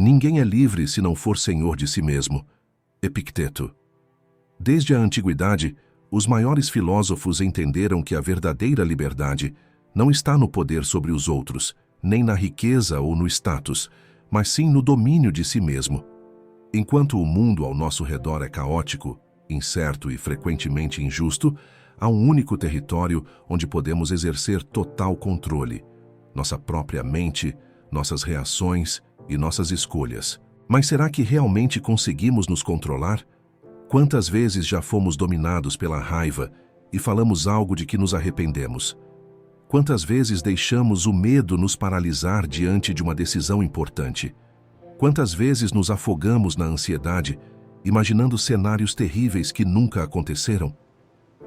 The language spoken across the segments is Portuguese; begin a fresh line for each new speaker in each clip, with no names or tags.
Ninguém é livre se não for senhor de si mesmo. Epicteto. Desde a antiguidade, os maiores filósofos entenderam que a verdadeira liberdade não está no poder sobre os outros, nem na riqueza ou no status, mas sim no domínio de si mesmo. Enquanto o mundo ao nosso redor é caótico, incerto e frequentemente injusto, há um único território onde podemos exercer total controle: nossa própria mente, nossas reações e nossas escolhas. Mas será que realmente conseguimos nos controlar? Quantas vezes já fomos dominados pela raiva e falamos algo de que nos arrependemos? Quantas vezes deixamos o medo nos paralisar diante de uma decisão importante? Quantas vezes nos afogamos na ansiedade, imaginando cenários terríveis que nunca aconteceram?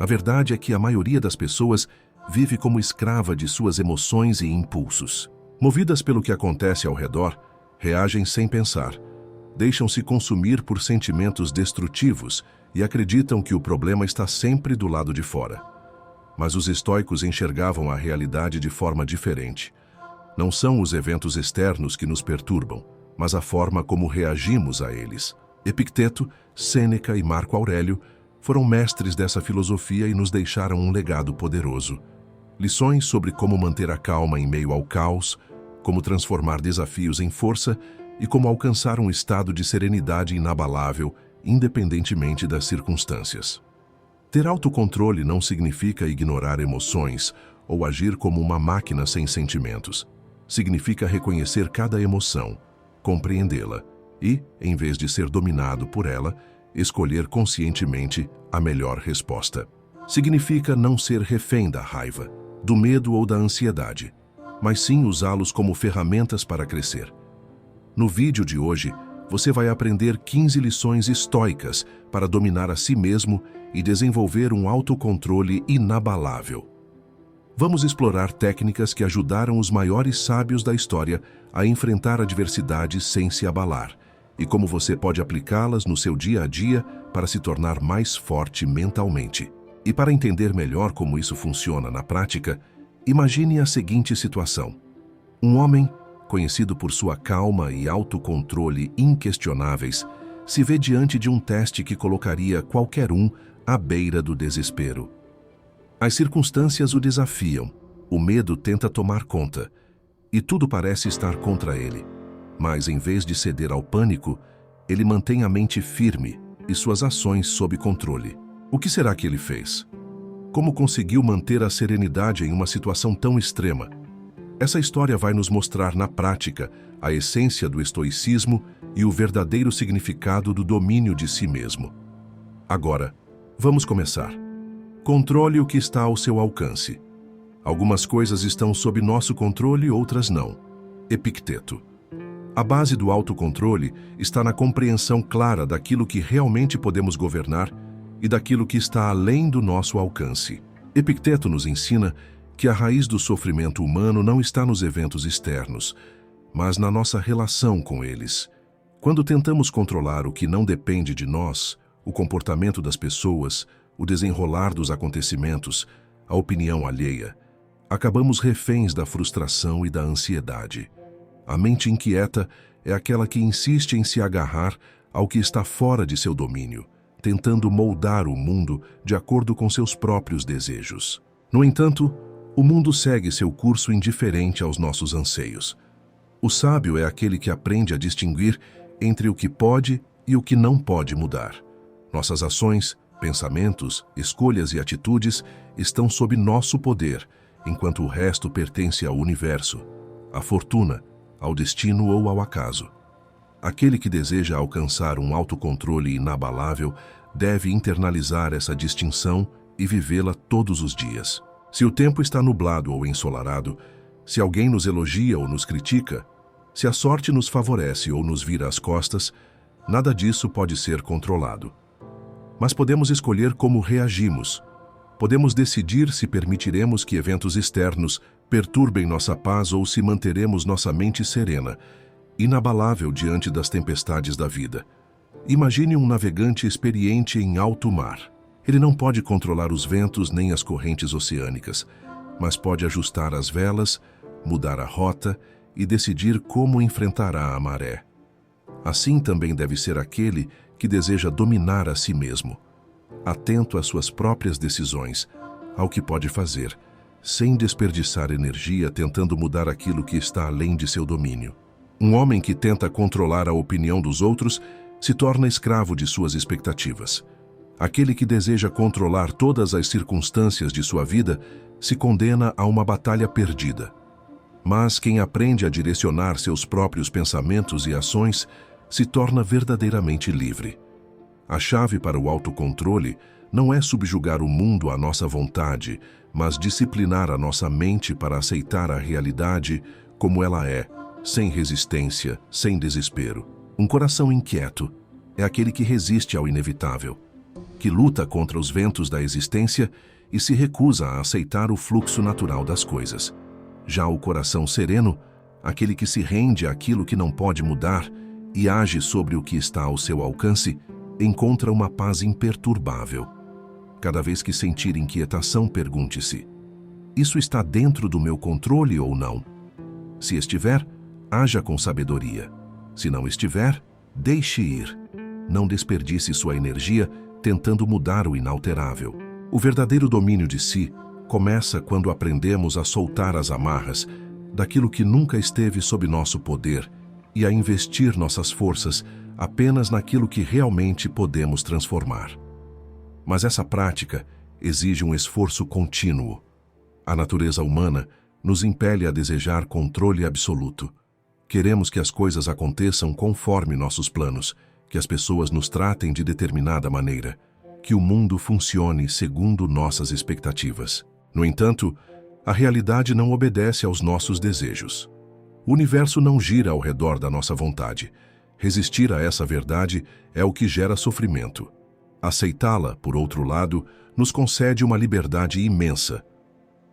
A verdade é que a maioria das pessoas vive como escrava de suas emoções e impulsos. Movidas pelo que acontece ao redor, reagem sem pensar, deixam-se consumir por sentimentos destrutivos e acreditam que o problema está sempre do lado de fora. Mas os estoicos enxergavam a realidade de forma diferente. Não são os eventos externos que nos perturbam, mas a forma como reagimos a eles. Epicteto, Sêneca e Marco Aurélio foram mestres dessa filosofia e nos deixaram um legado poderoso. Lições sobre como manter a calma em meio ao caos, como transformar desafios em força e como alcançar um estado de serenidade inabalável, independentemente das circunstâncias. Ter autocontrole não significa ignorar emoções ou agir como uma máquina sem sentimentos. Significa reconhecer cada emoção, compreendê-la e, em vez de ser dominado por ela, escolher conscientemente a melhor resposta. Significa não ser refém da raiva, do medo ou da ansiedade, mas sim usá-los como ferramentas para crescer. No vídeo de hoje, você vai aprender 15 lições estoicas para dominar a si mesmo e desenvolver um autocontrole inabalável. Vamos explorar técnicas que ajudaram os maiores sábios da história a enfrentar adversidades sem se abalar, e como você pode aplicá-las no seu dia a dia para se tornar mais forte mentalmente. E para entender melhor como isso funciona na prática, imagine a seguinte situação. Um homem, conhecido por sua calma e autocontrole inquestionáveis, se vê diante de um teste que colocaria qualquer um à beira do desespero. As circunstâncias o desafiam, o medo tenta tomar conta, e tudo parece estar contra ele. Mas, em vez de ceder ao pânico, ele mantém a mente firme e suas ações sob controle. O que será que ele fez? Como conseguiu manter a serenidade em uma situação tão extrema? Essa história vai nos mostrar na prática a essência do estoicismo e o verdadeiro significado do domínio de si mesmo. Agora, vamos começar. Controle o que está ao seu alcance. Algumas coisas estão sob nosso controle, outras não. Epicteto. A base do autocontrole está na compreensão clara daquilo que realmente podemos governar e daquilo que está além do nosso alcance. Epicteto nos ensina que a raiz do sofrimento humano não está nos eventos externos, mas na nossa relação com eles. Quando tentamos controlar o que não depende de nós, o comportamento das pessoas, o desenrolar dos acontecimentos, a opinião alheia, acabamos reféns da frustração e da ansiedade. A mente inquieta é aquela que insiste em se agarrar ao que está fora de seu domínio, tentando moldar o mundo de acordo com seus próprios desejos. No entanto, o mundo segue seu curso indiferente aos nossos anseios. O sábio é aquele que aprende a distinguir entre o que pode e o que não pode mudar. Nossas ações, pensamentos, escolhas e atitudes estão sob nosso poder, enquanto o resto pertence ao universo, à fortuna, ao destino ou ao acaso. Aquele que deseja alcançar um autocontrole inabalável deve internalizar essa distinção e vivê-la todos os dias. Se o tempo está nublado ou ensolarado, se alguém nos elogia ou nos critica, se a sorte nos favorece ou nos vira as costas, nada disso pode ser controlado. Mas podemos escolher como reagimos. Podemos decidir se permitiremos que eventos externos perturbem nossa paz ou se manteremos nossa mente serena, inabalável diante das tempestades da vida. Imagine um navegante experiente em alto mar. Ele não pode controlar os ventos nem as correntes oceânicas, mas pode ajustar as velas, mudar a rota e decidir como enfrentará a maré. Assim também deve ser aquele que deseja dominar a si mesmo, atento às suas próprias decisões, ao que pode fazer, sem desperdiçar energia tentando mudar aquilo que está além de seu domínio. Um homem que tenta controlar a opinião dos outros se torna escravo de suas expectativas. Aquele que deseja controlar todas as circunstâncias de sua vida se condena a uma batalha perdida. Mas quem aprende a direcionar seus próprios pensamentos e ações se torna verdadeiramente livre. A chave para o autocontrole não é subjugar o mundo à nossa vontade, mas disciplinar a nossa mente para aceitar a realidade como ela é, sem resistência, sem desespero. Um coração inquieto é aquele que resiste ao inevitável, que luta contra os ventos da existência e se recusa a aceitar o fluxo natural das coisas. Já o coração sereno, aquele que se rende àquilo que não pode mudar e age sobre o que está ao seu alcance, encontra uma paz imperturbável. Cada vez que sentir inquietação, pergunte-se: isso está dentro do meu controle ou não? Se estiver, haja com sabedoria. Se não estiver, deixe ir. Não desperdice sua energia tentando mudar o inalterável. O verdadeiro domínio de si começa quando aprendemos a soltar as amarras daquilo que nunca esteve sob nosso poder e a investir nossas forças apenas naquilo que realmente podemos transformar. Mas essa prática exige um esforço contínuo. A natureza humana nos impele a desejar controle absoluto. Queremos que as coisas aconteçam conforme nossos planos, que as pessoas nos tratem de determinada maneira, que o mundo funcione segundo nossas expectativas. No entanto, a realidade não obedece aos nossos desejos. O universo não gira ao redor da nossa vontade. Resistir a essa verdade é o que gera sofrimento. Aceitá-la, por outro lado, nos concede uma liberdade imensa.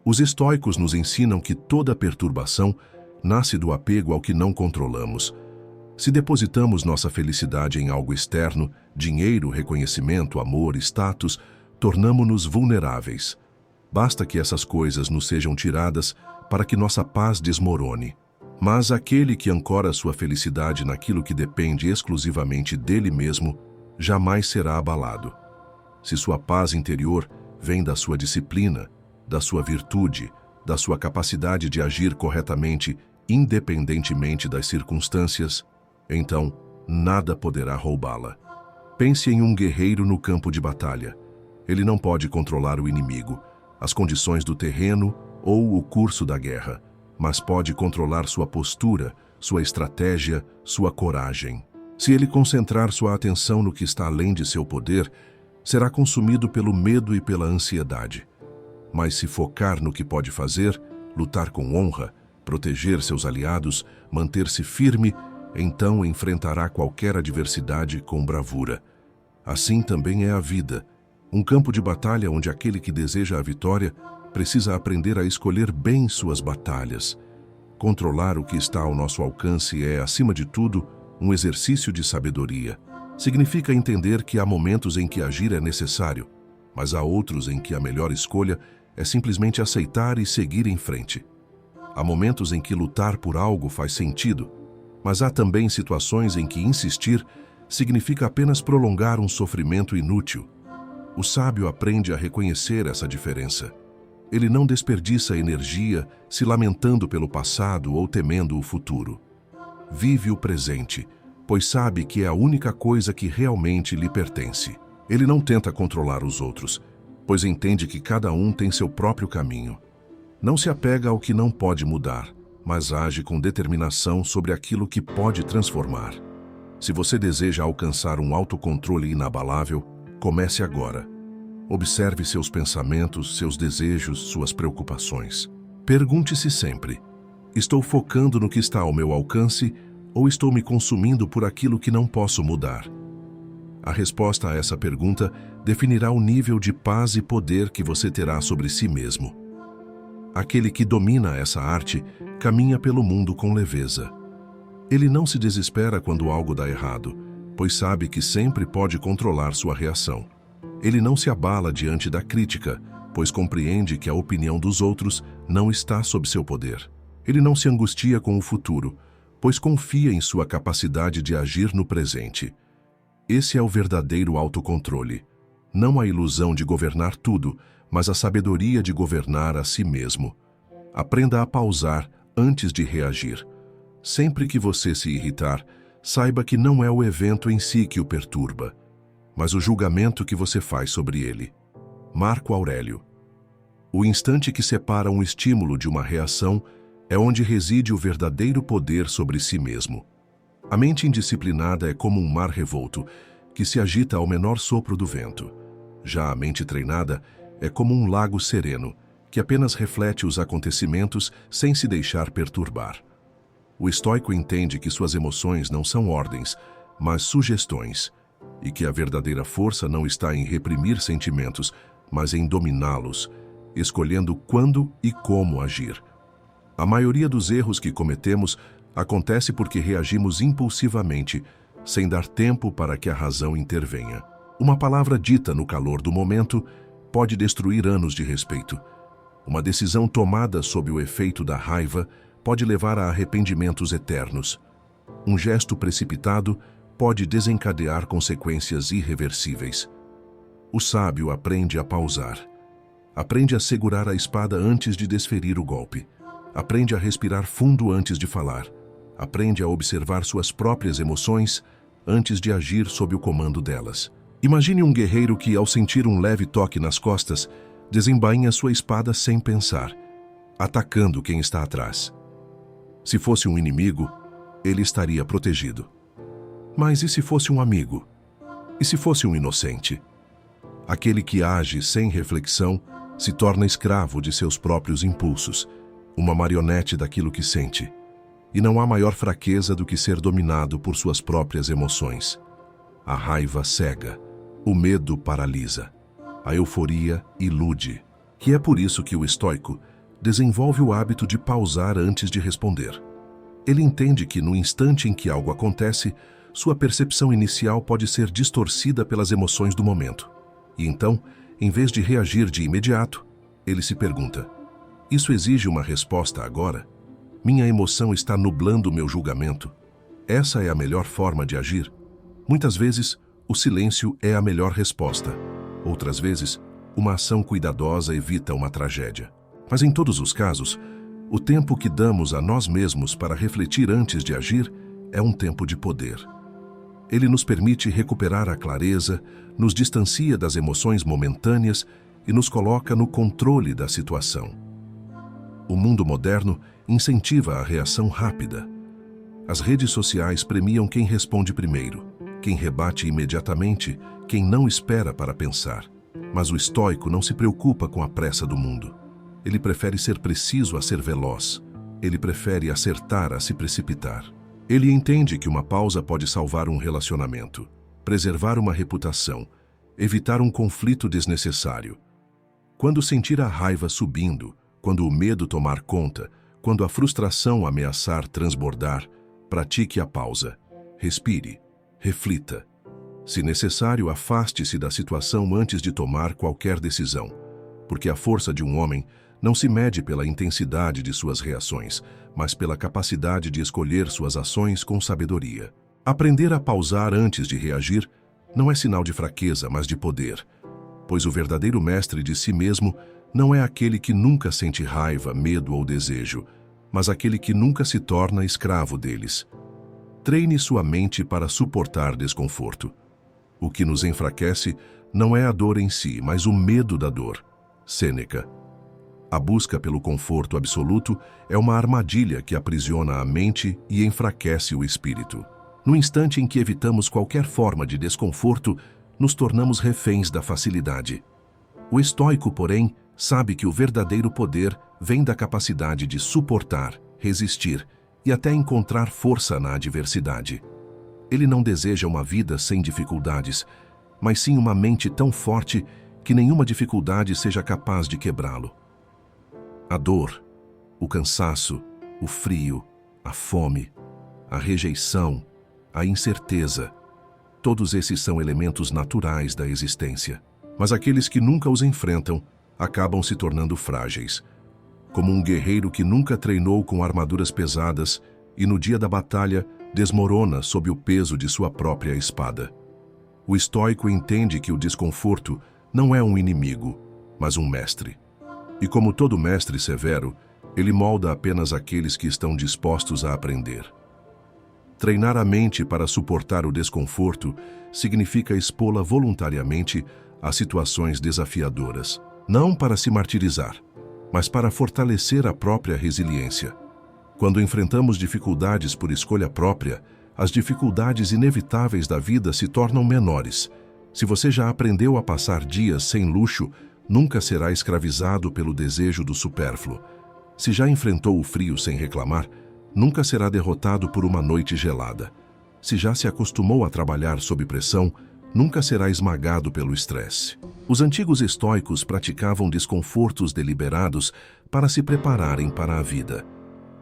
Os estoicos nos ensinam que toda perturbação nasce do apego ao que não controlamos. Se depositamos nossa felicidade em algo externo, dinheiro, reconhecimento, amor, status, tornamo-nos vulneráveis. Basta que essas coisas nos sejam tiradas para que nossa paz desmorone. Mas aquele que ancora sua felicidade naquilo que depende exclusivamente dele mesmo, jamais será abalado. Se sua paz interior vem da sua disciplina, da sua virtude, da sua capacidade de agir corretamente, independentemente das circunstâncias, então nada poderá roubá-la. Pense em um guerreiro no campo de batalha. Ele não pode controlar o inimigo, as condições do terreno ou o curso da guerra, mas pode controlar sua postura, sua estratégia, sua coragem. Se ele concentrar sua atenção no que está além de seu poder, será consumido pelo medo e pela ansiedade. Mas se focar no que pode fazer, lutar com honra, proteger seus aliados, manter-se firme, então enfrentará qualquer adversidade com bravura. Assim também é a vida, um campo de batalha onde aquele que deseja a vitória precisa aprender a escolher bem suas batalhas. Controlar o que está ao nosso alcance é, acima de tudo, um exercício de sabedoria. Significa entender que há momentos em que agir é necessário, mas há outros em que a melhor escolha é simplesmente aceitar e seguir em frente. Há momentos em que lutar por algo faz sentido, mas há também situações em que insistir significa apenas prolongar um sofrimento inútil. O sábio aprende a reconhecer essa diferença. Ele não desperdiça energia se lamentando pelo passado ou temendo o futuro. Vive o presente, pois sabe que é a única coisa que realmente lhe pertence. Ele não tenta controlar os outros, pois entende que cada um tem seu próprio caminho. Não se apega ao que não pode mudar, mas age com determinação sobre aquilo que pode transformar. Se você deseja alcançar um autocontrole inabalável, comece agora. Observe seus pensamentos, seus desejos, suas preocupações. Pergunte-se sempre: estou focando no que está ao meu alcance ou estou me consumindo por aquilo que não posso mudar? A resposta a essa pergunta definirá o nível de paz e poder que você terá sobre si mesmo. Aquele que domina essa arte caminha pelo mundo com leveza. Ele não se desespera quando algo dá errado, pois sabe que sempre pode controlar sua reação. Ele não se abala diante da crítica, pois compreende que a opinião dos outros não está sob seu poder. Ele não se angustia com o futuro, pois confia em sua capacidade de agir no presente. Esse é o verdadeiro autocontrole. Não a ilusão de governar tudo, mas a sabedoria de governar a si mesmo. Aprenda a pausar antes de reagir. Sempre que você se irritar, saiba que não é o evento em si que o perturba, mas o julgamento que você faz sobre ele. Marco Aurélio. O instante que separa um estímulo de uma reação é onde reside o verdadeiro poder sobre si mesmo. A mente indisciplinada é como um mar revolto, que se agita ao menor sopro do vento. Já a mente treinada é como um lago sereno, que apenas reflete os acontecimentos sem se deixar perturbar. O estoico entende que suas emoções não são ordens, mas sugestões, e que a verdadeira força não está em reprimir sentimentos, mas em dominá-los, escolhendo quando e como agir. A maioria dos erros que cometemos acontece porque reagimos impulsivamente, sem dar tempo para que a razão intervenha. Uma palavra dita no calor do momento pode destruir anos de respeito. Uma decisão tomada sob o efeito da raiva pode levar a arrependimentos eternos. Um gesto precipitado pode desencadear consequências irreversíveis. O sábio aprende a pausar. Aprende a segurar a espada antes de desferir o golpe. Aprende a respirar fundo antes de falar. Aprende a observar suas próprias emoções antes de agir sob o comando delas. Imagine um guerreiro que, ao sentir um leve toque nas costas, desembainha sua espada sem pensar, atacando quem está atrás. Se fosse um inimigo, ele estaria protegido. Mas e se fosse um amigo? E se fosse um inocente? Aquele que age sem reflexão se torna escravo de seus próprios impulsos, uma marionete daquilo que sente. E não há maior fraqueza do que ser dominado por suas próprias emoções. A raiva cega, o medo paralisa, a euforia ilude. Que é por isso que o estoico desenvolve o hábito de pausar antes de responder. Ele entende que no instante em que algo acontece, sua percepção inicial pode ser distorcida pelas emoções do momento. E então, em vez de reagir de imediato, ele se pergunta: isso exige uma resposta agora? Minha emoção está nublando meu julgamento? Essa é a melhor forma de agir? Muitas vezes, o silêncio é a melhor resposta. Outras vezes, uma ação cuidadosa evita uma tragédia. Mas em todos os casos, o tempo que damos a nós mesmos para refletir antes de agir é um tempo de poder. Ele nos permite recuperar a clareza, nos distancia das emoções momentâneas e nos coloca no controle da situação. O mundo moderno incentiva a reação rápida. As redes sociais premiam quem responde primeiro, quem rebate imediatamente, quem não espera para pensar. Mas o estoico não se preocupa com a pressa do mundo. Ele prefere ser preciso a ser veloz. Ele prefere acertar a se precipitar. Ele entende que uma pausa pode salvar um relacionamento, preservar uma reputação, evitar um conflito desnecessário. Quando sentir a raiva subindo, quando o medo tomar conta, quando a frustração ameaçar transbordar, pratique a pausa. Respire, reflita. Se necessário, afaste-se da situação antes de tomar qualquer decisão, porque a força de um homem não se mede pela intensidade de suas reações, mas pela capacidade de escolher suas ações com sabedoria. Aprender a pausar antes de reagir não é sinal de fraqueza, mas de poder, pois o verdadeiro mestre de si mesmo não é aquele que nunca sente raiva, medo ou desejo, mas aquele que nunca se torna escravo deles. Treine sua mente para suportar desconforto. O que nos enfraquece não é a dor em si, mas o medo da dor. Sêneca. A busca pelo conforto absoluto é uma armadilha que aprisiona a mente e enfraquece o espírito. No instante em que evitamos qualquer forma de desconforto, nos tornamos reféns da facilidade. O estoico, porém, sabe que o verdadeiro poder vem da capacidade de suportar, resistir e até encontrar força na adversidade. Ele não deseja uma vida sem dificuldades, mas sim uma mente tão forte que nenhuma dificuldade seja capaz de quebrá-lo. A dor, o cansaço, o frio, a fome, a rejeição, a incerteza, todos esses são elementos naturais da existência. Mas aqueles que nunca os enfrentam acabam se tornando frágeis, como um guerreiro que nunca treinou com armaduras pesadas e no dia da batalha desmorona sob o peso de sua própria espada. O estoico entende que o desconforto não é um inimigo, mas um mestre. E como todo mestre severo, ele molda apenas aqueles que estão dispostos a aprender. Treinar a mente para suportar o desconforto significa expô-la voluntariamente a situações desafiadoras, não para se martirizar, mas para fortalecer a própria resiliência. Quando enfrentamos dificuldades por escolha própria, as dificuldades inevitáveis da vida se tornam menores. Se você já aprendeu a passar dias sem luxo, nunca será escravizado pelo desejo do supérfluo. Se já enfrentou o frio sem reclamar, nunca será derrotado por uma noite gelada. Se já se acostumou a trabalhar sob pressão, nunca será esmagado pelo estresse. Os antigos estoicos praticavam desconfortos deliberados para se prepararem para a vida.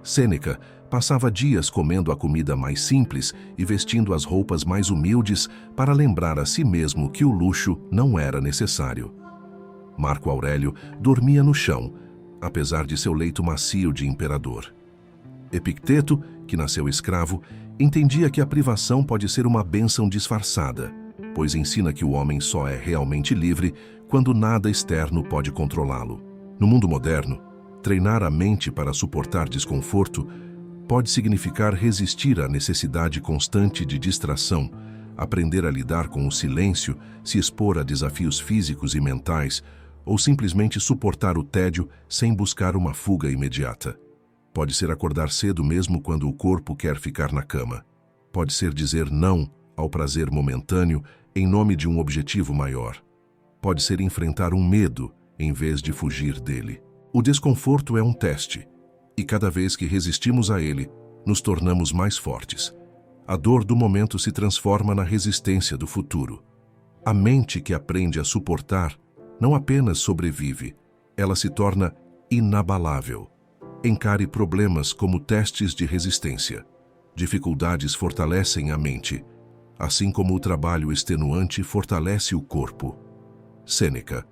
Sêneca passava dias comendo a comida mais simples e vestindo as roupas mais humildes para lembrar a si mesmo que o luxo não era necessário. Marco Aurélio dormia no chão, apesar de seu leito macio de imperador. Epicteto, que nasceu escravo, entendia que a privação pode ser uma bênção disfarçada, pois ensina que o homem só é realmente livre quando nada externo pode controlá-lo. No mundo moderno, treinar a mente para suportar desconforto pode significar resistir à necessidade constante de distração, aprender a lidar com o silêncio, se expor a desafios físicos e mentais, ou simplesmente suportar o tédio sem buscar uma fuga imediata. Pode ser acordar cedo mesmo quando o corpo quer ficar na cama. Pode ser dizer não ao prazer momentâneo em nome de um objetivo maior. Pode ser enfrentar um medo em vez de fugir dele. O desconforto é um teste, e cada vez que resistimos a ele, nos tornamos mais fortes. A dor do momento se transforma na resistência do futuro. A mente que aprende a suportar não apenas sobrevive, ela se torna inabalável. Encare problemas como testes de resistência. Dificuldades fortalecem a mente, assim como o trabalho extenuante fortalece o corpo. Sêneca.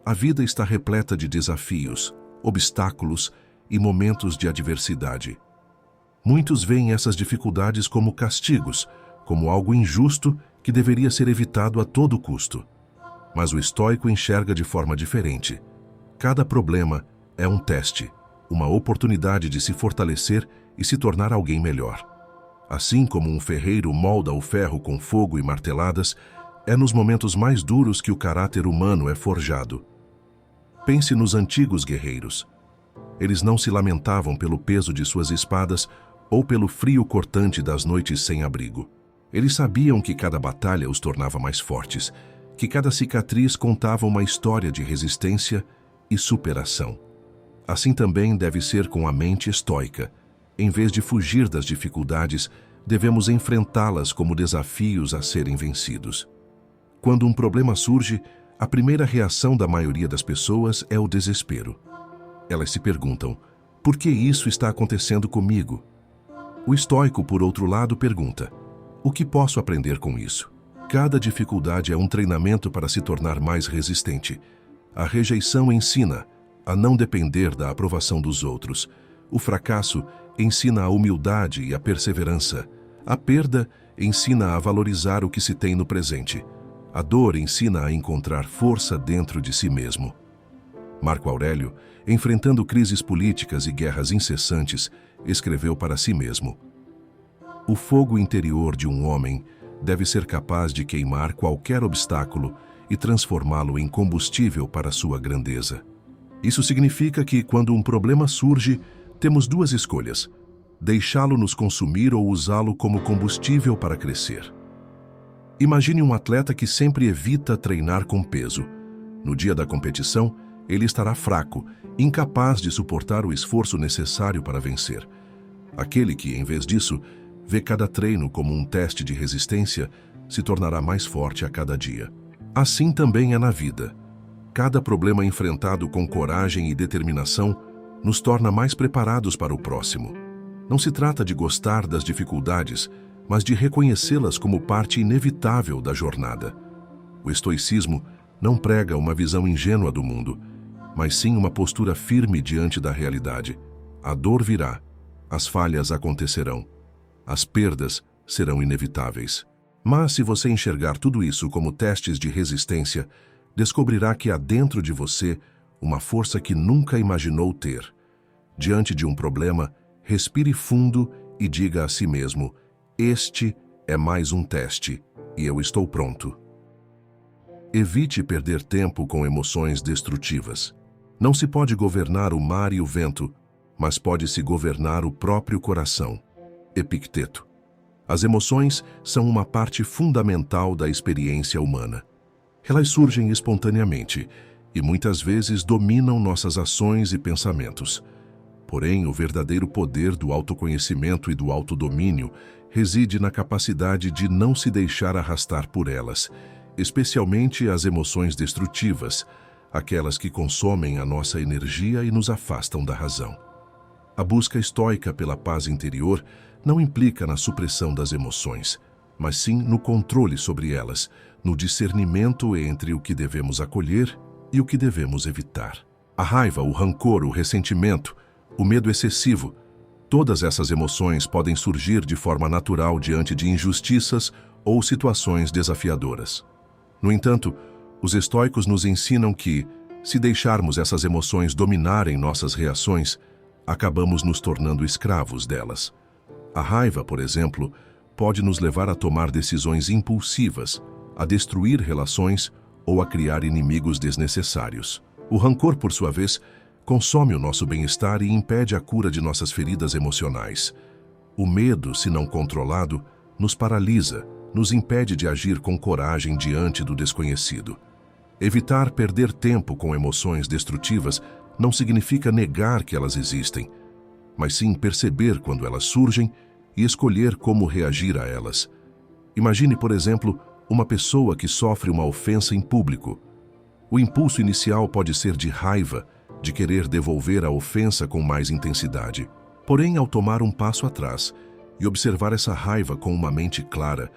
A vida está repleta de desafios, obstáculos e momentos de adversidade. Muitos veem essas dificuldades como castigos, como algo injusto que deveria ser evitado a todo custo. Mas o estoico enxerga de forma diferente. Cada problema é um teste, uma oportunidade de se fortalecer e se tornar alguém melhor. Assim como um ferreiro molda o ferro com fogo e marteladas, é nos momentos mais duros que o caráter humano é forjado. Pense nos antigos guerreiros. Eles não se lamentavam pelo peso de suas espadas ou pelo frio cortante das noites sem abrigo. Eles sabiam que cada batalha os tornava mais fortes, que cada cicatriz contava uma história de resistência e superação. Assim também deve ser com a mente estoica. Em vez de fugir das dificuldades, devemos enfrentá-las como desafios a serem vencidos. Quando um problema surge, a primeira reação da maioria das pessoas é o desespero. Elas se perguntam: por que isso está acontecendo comigo? O estoico, por outro lado, pergunta: o que posso aprender com isso? Cada dificuldade é um treinamento para se tornar mais resistente. A rejeição ensina a não depender da aprovação dos outros. O fracasso ensina a humildade e a perseverança. A perda ensina a valorizar o que se tem no presente. A dor ensina a encontrar força dentro de si mesmo. Marco Aurélio, enfrentando crises políticas e guerras incessantes, escreveu para si mesmo: o fogo interior de um homem deve ser capaz de queimar qualquer obstáculo e transformá-lo em combustível para sua grandeza. Isso significa que, quando um problema surge, temos duas escolhas: deixá-lo nos consumir ou usá-lo como combustível para crescer. Imagine um atleta que sempre evita treinar com peso. No dia da competição, ele estará fraco, incapaz de suportar o esforço necessário para vencer. Aquele que, em vez disso, vê cada treino como um teste de resistência, se tornará mais forte a cada dia. Assim também é na vida. Cada problema enfrentado com coragem e determinação nos torna mais preparados para o próximo. Não se trata de gostar das dificuldades, mas de reconhecê-las como parte inevitável da jornada. O estoicismo não prega uma visão ingênua do mundo, mas sim uma postura firme diante da realidade. A dor virá, As falhas acontecerão. As perdas serão inevitáveis. Mas se você enxergar tudo isso como testes de resistência, descobrirá que há dentro de você uma força que nunca imaginou ter. Diante de um problema, respire fundo e diga a si mesmo: este é mais um teste, e eu estou pronto. Evite perder tempo com emoções destrutivas. Não se pode governar o mar e o vento, mas pode-se governar o próprio coração. Epicteto. As emoções são uma parte fundamental da experiência humana. Elas surgem espontaneamente e muitas vezes dominam nossas ações e pensamentos. Porém, o verdadeiro poder do autoconhecimento e do autodomínio reside na capacidade de não se deixar arrastar por elas, especialmente as emoções destrutivas, aquelas que consomem a nossa energia e nos afastam da razão. A busca estoica pela paz interior não implica na supressão das emoções, mas sim no controle sobre elas, no discernimento entre o que devemos acolher e o que devemos evitar. A raiva, o rancor, o ressentimento, o medo excessivo, todas essas emoções podem surgir de forma natural diante de injustiças ou situações desafiadoras. No entanto, os estoicos nos ensinam que, se deixarmos essas emoções dominarem nossas reações, acabamos nos tornando escravos delas. A raiva, por exemplo, pode nos levar a tomar decisões impulsivas, a destruir relações ou a criar inimigos desnecessários. O rancor, por sua vez, consome o nosso bem-estar e impede a cura de nossas feridas emocionais. O medo, se não controlado, nos paralisa, nos impede de agir com coragem diante do desconhecido. Evitar perder tempo com emoções destrutivas não significa negar que elas existem, mas sim perceber quando elas surgem e escolher como reagir a elas. Imagine, por exemplo, uma pessoa que sofre uma ofensa em público. O impulso inicial pode ser de raiva, de querer devolver a ofensa com mais intensidade. Porém, ao tomar um passo atrás e observar essa raiva com uma mente clara,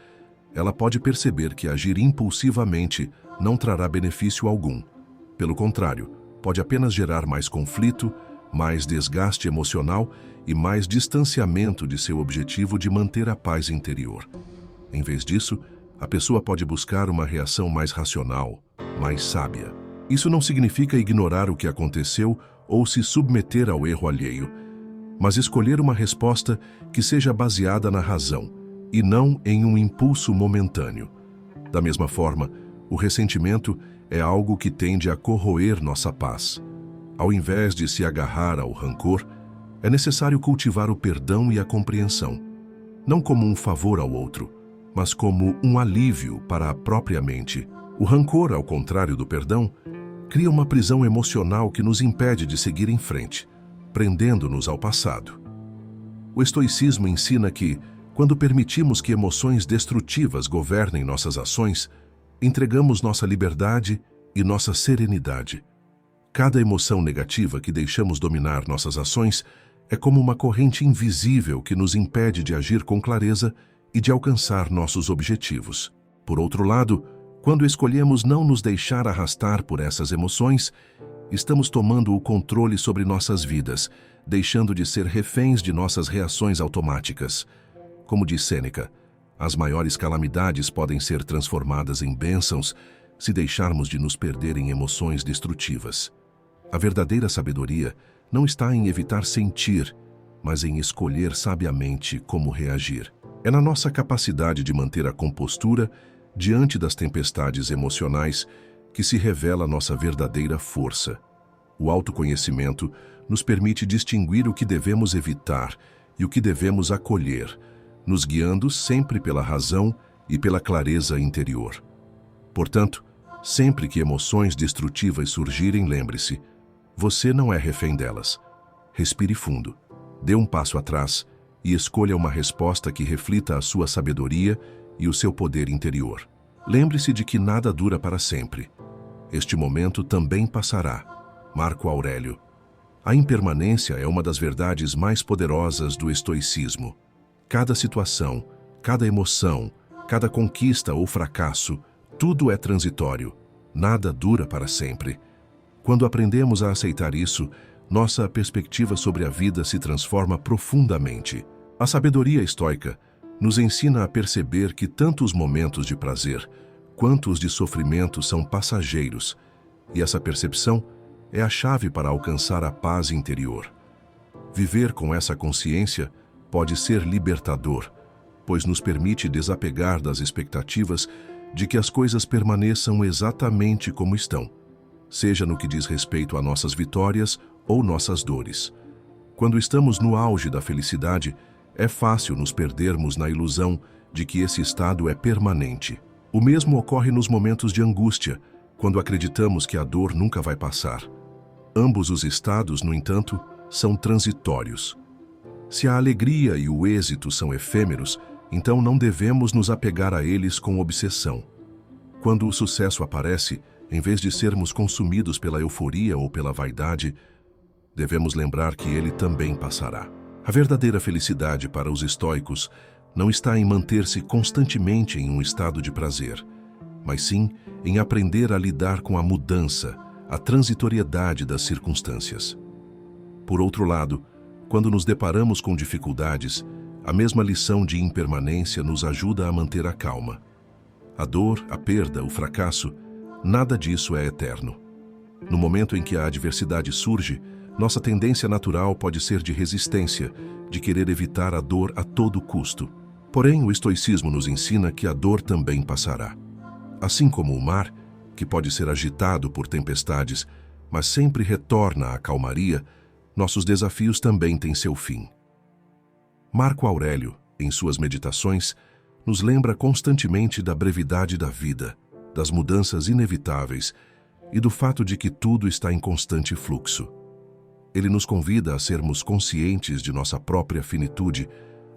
ela pode perceber que agir impulsivamente não trará benefício algum. Pelo contrário, pode apenas gerar mais conflito, mais desgaste emocional e mais distanciamento de seu objetivo de manter a paz interior. Em vez disso, a pessoa pode buscar uma reação mais racional, mais sábia. Isso não significa ignorar o que aconteceu ou se submeter ao erro alheio, mas escolher uma resposta que seja baseada na razão e não em um impulso momentâneo. Da mesma forma, o ressentimento é algo que tende a corroer nossa paz. Ao invés de se agarrar ao rancor, é necessário cultivar o perdão e a compreensão, não como um favor ao outro, mas como um alívio para a própria mente. O rancor, ao contrário do perdão, cria uma prisão emocional que nos impede de seguir em frente, prendendo-nos ao passado. O estoicismo ensina que, quando permitimos que emoções destrutivas governem nossas ações, entregamos nossa liberdade e nossa serenidade. Cada emoção negativa que deixamos dominar nossas ações é como uma corrente invisível que nos impede de agir com clareza e de alcançar nossos objetivos. Por outro lado, quando escolhemos não nos deixar arrastar por essas emoções, estamos tomando o controle sobre nossas vidas, deixando de ser reféns de nossas reações automáticas. Como diz Sêneca, as maiores calamidades podem ser transformadas em bênçãos se deixarmos de nos perder em emoções destrutivas. A verdadeira sabedoria não está em evitar sentir, mas em escolher sabiamente como reagir. É na nossa capacidade de manter a compostura diante das tempestades emocionais que se revela nossa verdadeira força. O autoconhecimento nos permite distinguir o que devemos evitar e o que devemos acolher, nos guiando sempre pela razão e pela clareza interior. Portanto, sempre que emoções destrutivas surgirem, lembre-se, você não é refém delas. Respire fundo, dê um passo atrás e escolha uma resposta que reflita a sua sabedoria e o seu poder interior. Lembre-se de que nada dura para sempre. Este momento também passará. Marco Aurélio. A impermanência é uma das verdades mais poderosas do estoicismo. Cada situação, cada emoção, cada conquista ou fracasso, tudo é transitório. Nada dura para sempre. Quando aprendemos a aceitar isso, nossa perspectiva sobre a vida se transforma profundamente. A sabedoria estoica nos ensina a perceber que tanto os momentos de prazer quanto os de sofrimento são passageiros, e essa percepção é a chave para alcançar a paz interior. Viver com essa consciência pode ser libertador, pois nos permite desapegar das expectativas de que as coisas permaneçam exatamente como estão, seja no que diz respeito a nossas vitórias ou nossas dores. Quando estamos no auge da felicidade, é fácil nos perdermos na ilusão de que esse estado é permanente. O mesmo ocorre nos momentos de angústia, quando acreditamos que a dor nunca vai passar. Ambos os estados, no entanto, são transitórios. Se a alegria e o êxito são efêmeros, então não devemos nos apegar a eles com obsessão. Quando o sucesso aparece, em vez de sermos consumidos pela euforia ou pela vaidade, devemos lembrar que ele também passará. A verdadeira felicidade para os estoicos não está em manter-se constantemente em um estado de prazer, mas sim em aprender a lidar com a mudança, a transitoriedade das circunstâncias. Por outro lado, quando nos deparamos com dificuldades, a mesma lição de impermanência nos ajuda a manter a calma. A dor, a perda, o fracasso, nada disso é eterno. No momento em que a adversidade surge, nossa tendência natural pode ser de resistência, de querer evitar a dor a todo custo. Porém, o estoicismo nos ensina que a dor também passará. Assim como o mar, que pode ser agitado por tempestades, mas sempre retorna à calmaria, nossos desafios também têm seu fim. Marco Aurélio, em suas meditações, nos lembra constantemente da brevidade da vida, das mudanças inevitáveis e do fato de que tudo está em constante fluxo. Ele nos convida a sermos conscientes de nossa própria finitude,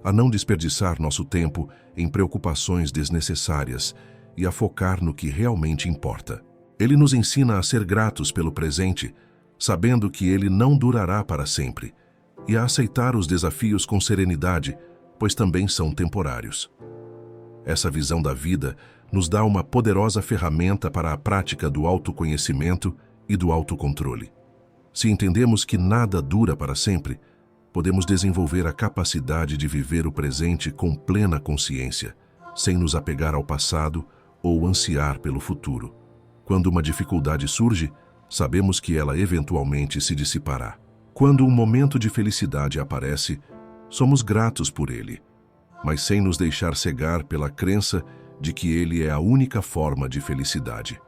a não desperdiçar nosso tempo em preocupações desnecessárias e a focar no que realmente importa. Ele nos ensina a ser gratos pelo presente, sabendo que ele não durará para sempre, e a aceitar os desafios com serenidade, pois também são temporários. Essa visão da vida nos dá uma poderosa ferramenta para a prática do autoconhecimento e do autocontrole. Se entendemos que nada dura para sempre, podemos desenvolver a capacidade de viver o presente com plena consciência, sem nos apegar ao passado ou ansiar pelo futuro. Quando uma dificuldade surge, sabemos que ela eventualmente se dissipará. Quando um momento de felicidade aparece, somos gratos por ele, mas sem nos deixar cegar pela crença de que ele é a única forma de felicidade.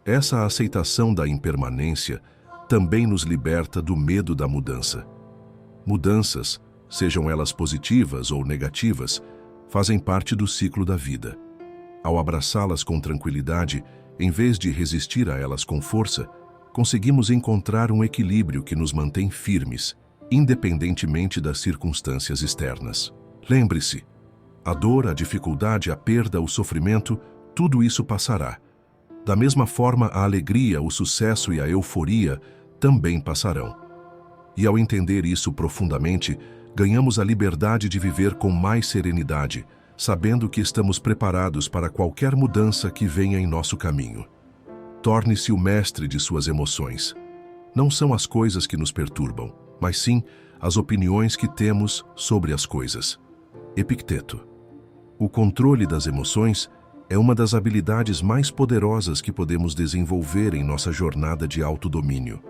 Essa aceitação da impermanência também nos liberta do medo da mudança. Mudanças, sejam elas positivas ou negativas, fazem parte do ciclo da vida. Ao abraçá-las com tranquilidade, em vez de resistir a elas com força, conseguimos encontrar um equilíbrio que nos mantém firmes, independentemente das circunstâncias externas. Lembre-se, a dor, a dificuldade, a perda, o sofrimento, tudo isso passará. Da mesma forma, a alegria, o sucesso e a euforia também passarão. E ao entender isso profundamente, ganhamos a liberdade de viver com mais serenidade, sabendo que estamos preparados para qualquer mudança que venha em nosso caminho. Torne-se o mestre de suas emoções. Não são as coisas que nos perturbam, mas sim as opiniões que temos sobre as coisas. Epicteto. O controle das emoções é uma das habilidades mais poderosas que podemos desenvolver em nossa jornada de autodomínio.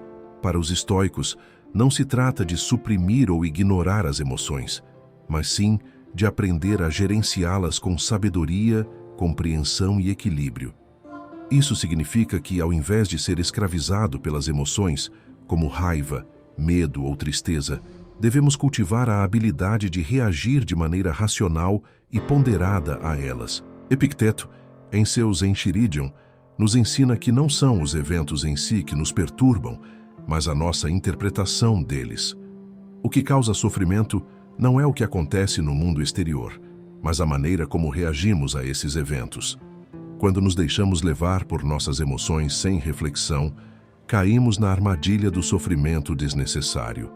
Para os estoicos, não se trata de suprimir ou ignorar as emoções, mas sim de aprender a gerenciá-las com sabedoria, compreensão e equilíbrio. Isso significa que, ao invés de ser escravizado pelas emoções, como raiva, medo ou tristeza, devemos cultivar a habilidade de reagir de maneira racional e ponderada a elas. Epicteto, em seus Enchiridion, nos ensina que não são os eventos em si que nos perturbam, mas a nossa interpretação deles. O que causa sofrimento não é o que acontece no mundo exterior, mas a maneira como reagimos a esses eventos. Quando nos deixamos levar por nossas emoções sem reflexão, caímos na armadilha do sofrimento desnecessário.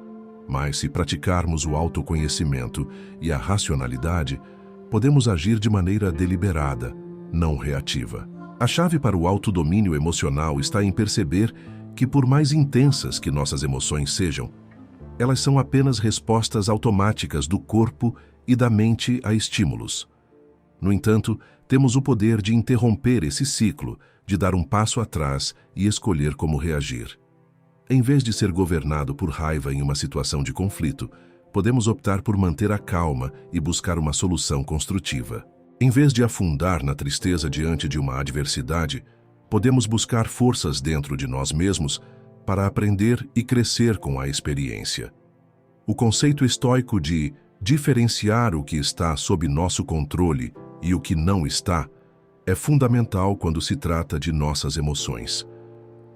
Mas se praticarmos o autoconhecimento e a racionalidade, podemos agir de maneira deliberada, não reativa. A chave para o autodomínio emocional está em perceber que, por mais intensas que nossas emoções sejam, elas são apenas respostas automáticas do corpo e da mente a estímulos. No entanto, temos o poder de interromper esse ciclo, de dar um passo atrás e escolher como reagir. Em vez de ser governado por raiva em uma situação de conflito, podemos optar por manter a calma e buscar uma solução construtiva. Em vez de afundar na tristeza diante de uma adversidade, podemos buscar forças dentro de nós mesmos para aprender e crescer com a experiência. O conceito estoico de diferenciar o que está sob nosso controle e o que não está é fundamental quando se trata de nossas emoções.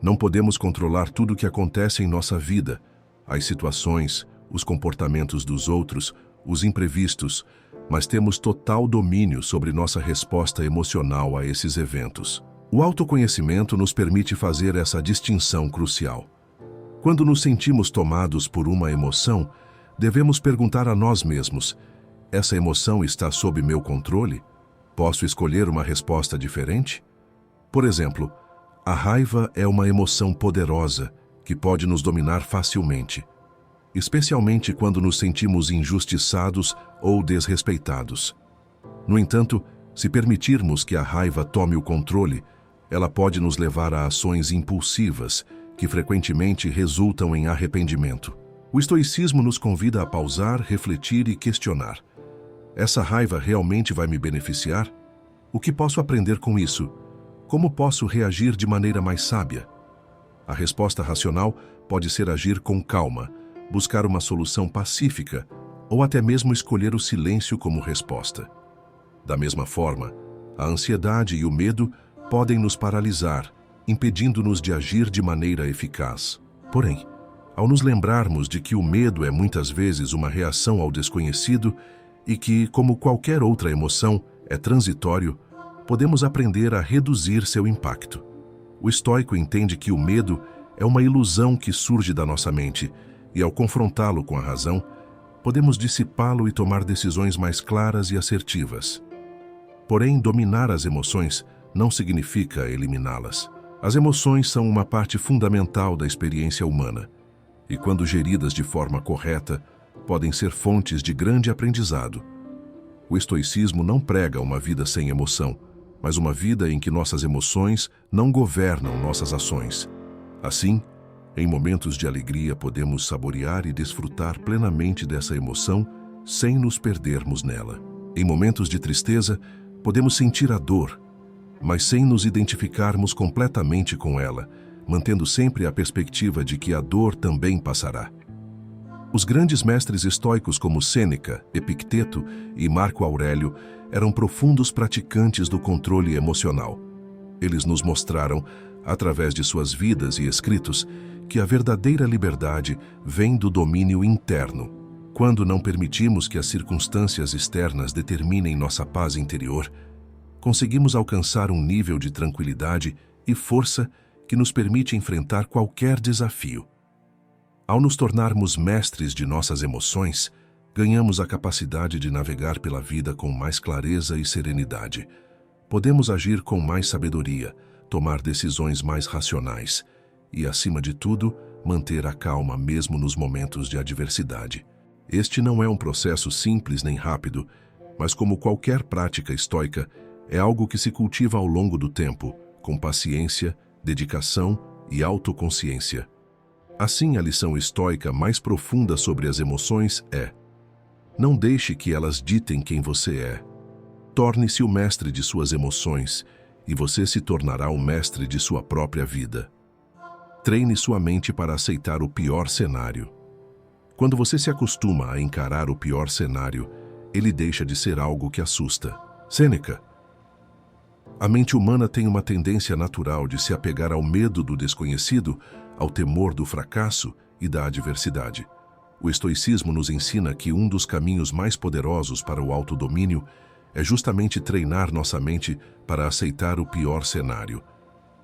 Não podemos controlar tudo o que acontece em nossa vida, as situações, os comportamentos dos outros, os imprevistos, mas temos total domínio sobre nossa resposta emocional a esses eventos. O autoconhecimento nos permite fazer essa distinção crucial. Quando nos sentimos tomados por uma emoção, devemos perguntar a nós mesmos: essa emoção está sob meu controle? Posso escolher uma resposta diferente? Por exemplo, a raiva é uma emoção poderosa que pode nos dominar facilmente, especialmente quando nos sentimos injustiçados ou desrespeitados. No entanto, se permitirmos que a raiva tome o controle, ela pode nos levar a ações impulsivas, que frequentemente resultam em arrependimento. O estoicismo nos convida a pausar, refletir e questionar. Essa raiva realmente vai me beneficiar? O que posso aprender com isso? Como posso reagir de maneira mais sábia? A resposta racional pode ser agir com calma, buscar uma solução pacífica ou até mesmo escolher o silêncio como resposta. Da mesma forma, a ansiedade e o medo podem nos paralisar, impedindo-nos de agir de maneira eficaz. Porém, ao nos lembrarmos de que o medo é muitas vezes uma reação ao desconhecido e que, como qualquer outra emoção, é transitório, podemos aprender a reduzir seu impacto. O estoico entende que o medo é uma ilusão que surge da nossa mente e, ao confrontá-lo com a razão, podemos dissipá-lo e tomar decisões mais claras e assertivas. Porém, dominar as emoções não significa eliminá-las. As emoções são uma parte fundamental da experiência humana e, quando geridas de forma correta, podem ser fontes de grande aprendizado. O estoicismo não prega uma vida sem emoção, mas uma vida em que nossas emoções não governam nossas ações. Assim, em momentos de alegria podemos saborear e desfrutar plenamente dessa emoção sem nos perdermos nela. Em momentos de tristeza, podemos sentir a dor, mas sem nos identificarmos completamente com ela, mantendo sempre a perspectiva de que a dor também passará. Os grandes mestres estoicos como Sêneca, Epicteto e Marco Aurélio eram profundos praticantes do controle emocional. Eles nos mostraram, através de suas vidas e escritos, que a verdadeira liberdade vem do domínio interno. Quando não permitimos que as circunstâncias externas determinem nossa paz interior, conseguimos alcançar um nível de tranquilidade e força que nos permite enfrentar qualquer desafio. Ao nos tornarmos mestres de nossas emoções, ganhamos a capacidade de navegar pela vida com mais clareza e serenidade. Podemos agir com mais sabedoria, tomar decisões mais racionais e, acima de tudo, manter a calma mesmo nos momentos de adversidade. Este não é um processo simples nem rápido, mas como qualquer prática estoica, é algo que se cultiva ao longo do tempo, com paciência, dedicação e autoconsciência. Assim, a lição estoica mais profunda sobre as emoções é: não deixe que elas ditem quem você é. Torne-se o mestre de suas emoções e você se tornará o mestre de sua própria vida. Treine sua mente para aceitar o pior cenário. Quando você se acostuma a encarar o pior cenário, ele deixa de ser algo que assusta. Sêneca. A mente humana tem uma tendência natural de se apegar ao medo do desconhecido, ao temor do fracasso e da adversidade. O estoicismo nos ensina que um dos caminhos mais poderosos para o autodomínio é justamente treinar nossa mente para aceitar o pior cenário,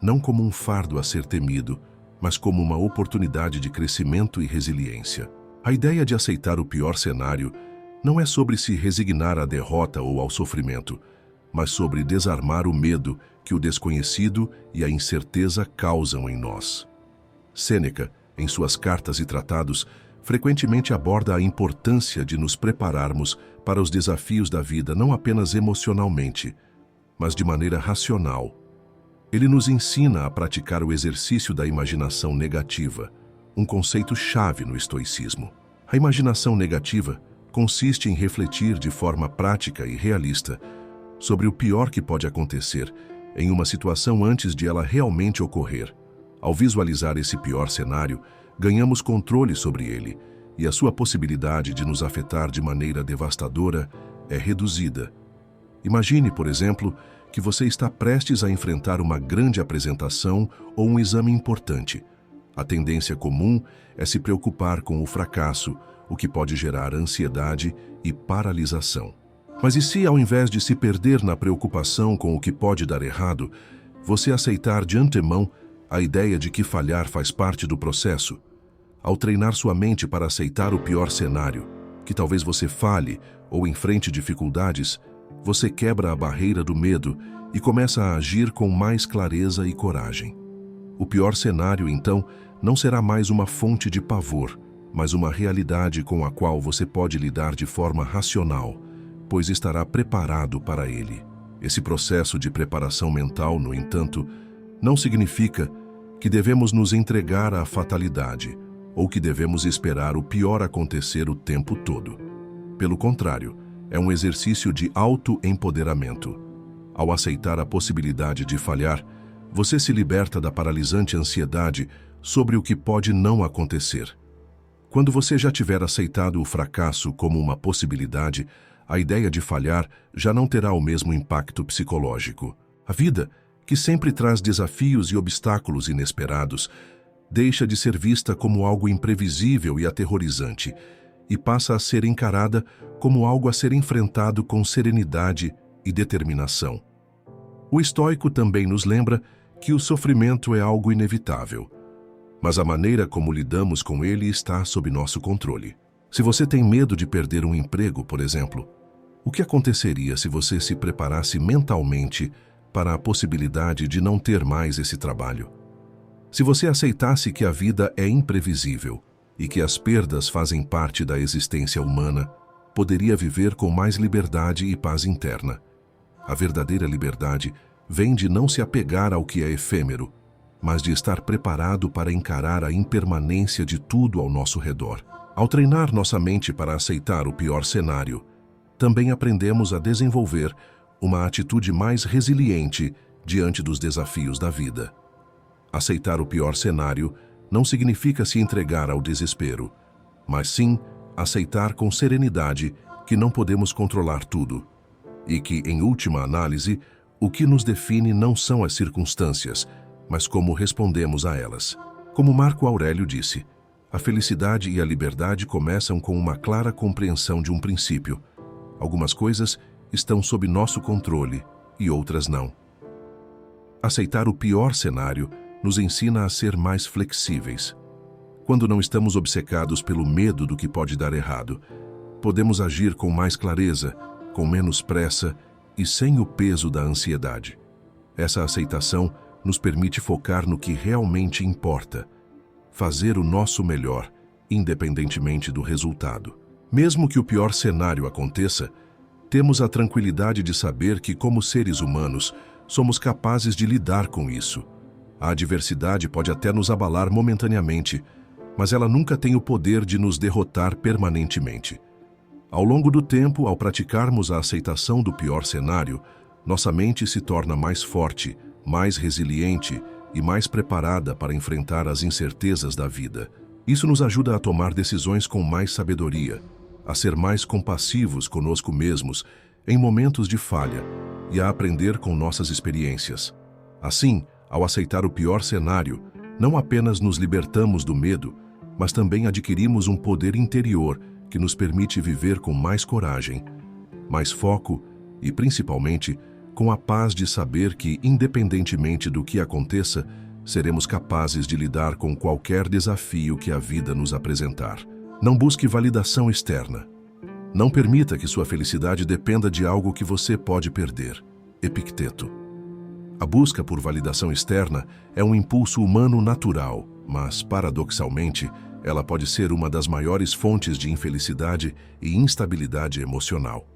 não como um fardo a ser temido, mas como uma oportunidade de crescimento e resiliência. A ideia de aceitar o pior cenário não é sobre se resignar à derrota ou ao sofrimento, mas sobre desarmar o medo que o desconhecido e a incerteza causam em nós. Sêneca, em suas cartas e tratados, frequentemente aborda a importância de nos prepararmos para os desafios da vida não apenas emocionalmente, mas de maneira racional. Ele nos ensina a praticar o exercício da imaginação negativa, um conceito-chave no estoicismo. A imaginação negativa consiste em refletir de forma prática e realista sobre o pior que pode acontecer em uma situação antes de ela realmente ocorrer. Ao visualizar esse pior cenário, ganhamos controle sobre ele e a sua possibilidade de nos afetar de maneira devastadora é reduzida. Imagine, por exemplo, que você está prestes a enfrentar uma grande apresentação ou um exame importante. A tendência comum é se preocupar com o fracasso, o que pode gerar ansiedade e paralisação. Mas e se, ao invés de se perder na preocupação com o que pode dar errado, você aceitar de antemão a ideia de que falhar faz parte do processo? Ao treinar sua mente para aceitar o pior cenário, que talvez você falhe ou enfrente dificuldades, você quebra a barreira do medo e começa a agir com mais clareza e coragem. O pior cenário, então, não será mais uma fonte de pavor, mas uma realidade com a qual você pode lidar de forma racional, pois estará preparado para ele. Esse processo de preparação mental, no entanto, não significa que devemos nos entregar à fatalidade ou que devemos esperar o pior acontecer o tempo todo. Pelo contrário, é um exercício de autoempoderamento. Ao aceitar a possibilidade de falhar, você se liberta da paralisante ansiedade sobre o que pode não acontecer. Quando você já tiver aceitado o fracasso como uma possibilidade, a ideia de falhar já não terá o mesmo impacto psicológico. A vida, que sempre traz desafios e obstáculos inesperados, deixa de ser vista como algo imprevisível e aterrorizante e passa a ser encarada como algo a ser enfrentado com serenidade e determinação. O estoico também nos lembra que o sofrimento é algo inevitável, mas a maneira como lidamos com ele está sob nosso controle. Se você tem medo de perder um emprego, por exemplo, o que aconteceria se você se preparasse mentalmente para a possibilidade de não ter mais esse trabalho? Se você aceitasse que a vida é imprevisível e que as perdas fazem parte da existência humana, poderia viver com mais liberdade e paz interna. A verdadeira liberdade vem de não se apegar ao que é efêmero, mas de estar preparado para encarar a impermanência de tudo ao nosso redor. Ao treinar nossa mente para aceitar o pior cenário, também aprendemos a desenvolver uma atitude mais resiliente diante dos desafios da vida. Aceitar o pior cenário não significa se entregar ao desespero, mas sim aceitar com serenidade que não podemos controlar tudo e que, em última análise, o que nos define não são as circunstâncias, mas como respondemos a elas. Como Marco Aurélio disse, a felicidade e a liberdade começam com uma clara compreensão de um princípio. Algumas coisas estão sob nosso controle e outras não. Aceitar o pior cenário nos ensina a ser mais flexíveis. Quando não estamos obcecados pelo medo do que pode dar errado, podemos agir com mais clareza, com menos pressa e sem o peso da ansiedade. Essa aceitação nos permite focar no que realmente importa, fazer o nosso melhor, independentemente do resultado. Mesmo que o pior cenário aconteça, temos a tranquilidade de saber que, como seres humanos, somos capazes de lidar com isso. A adversidade pode até nos abalar momentaneamente, mas ela nunca tem o poder de nos derrotar permanentemente. Ao longo do tempo, ao praticarmos a aceitação do pior cenário, nossa mente se torna mais forte, mais resiliente e mais preparada para enfrentar as incertezas da vida. Isso nos ajuda a tomar decisões com mais sabedoria, a ser mais compassivos conosco mesmos em momentos de falha e a aprender com nossas experiências. Assim, ao aceitar o pior cenário, não apenas nos libertamos do medo, mas também adquirimos um poder interior que nos permite viver com mais coragem, mais foco e, principalmente, com a paz de saber que, independentemente do que aconteça, seremos capazes de lidar com qualquer desafio que a vida nos apresentar. Não busque validação externa. Não permita que sua felicidade dependa de algo que você pode perder. Epicteto. A busca por validação externa é um impulso humano natural, mas, paradoxalmente, ela pode ser uma das maiores fontes de infelicidade e instabilidade emocional.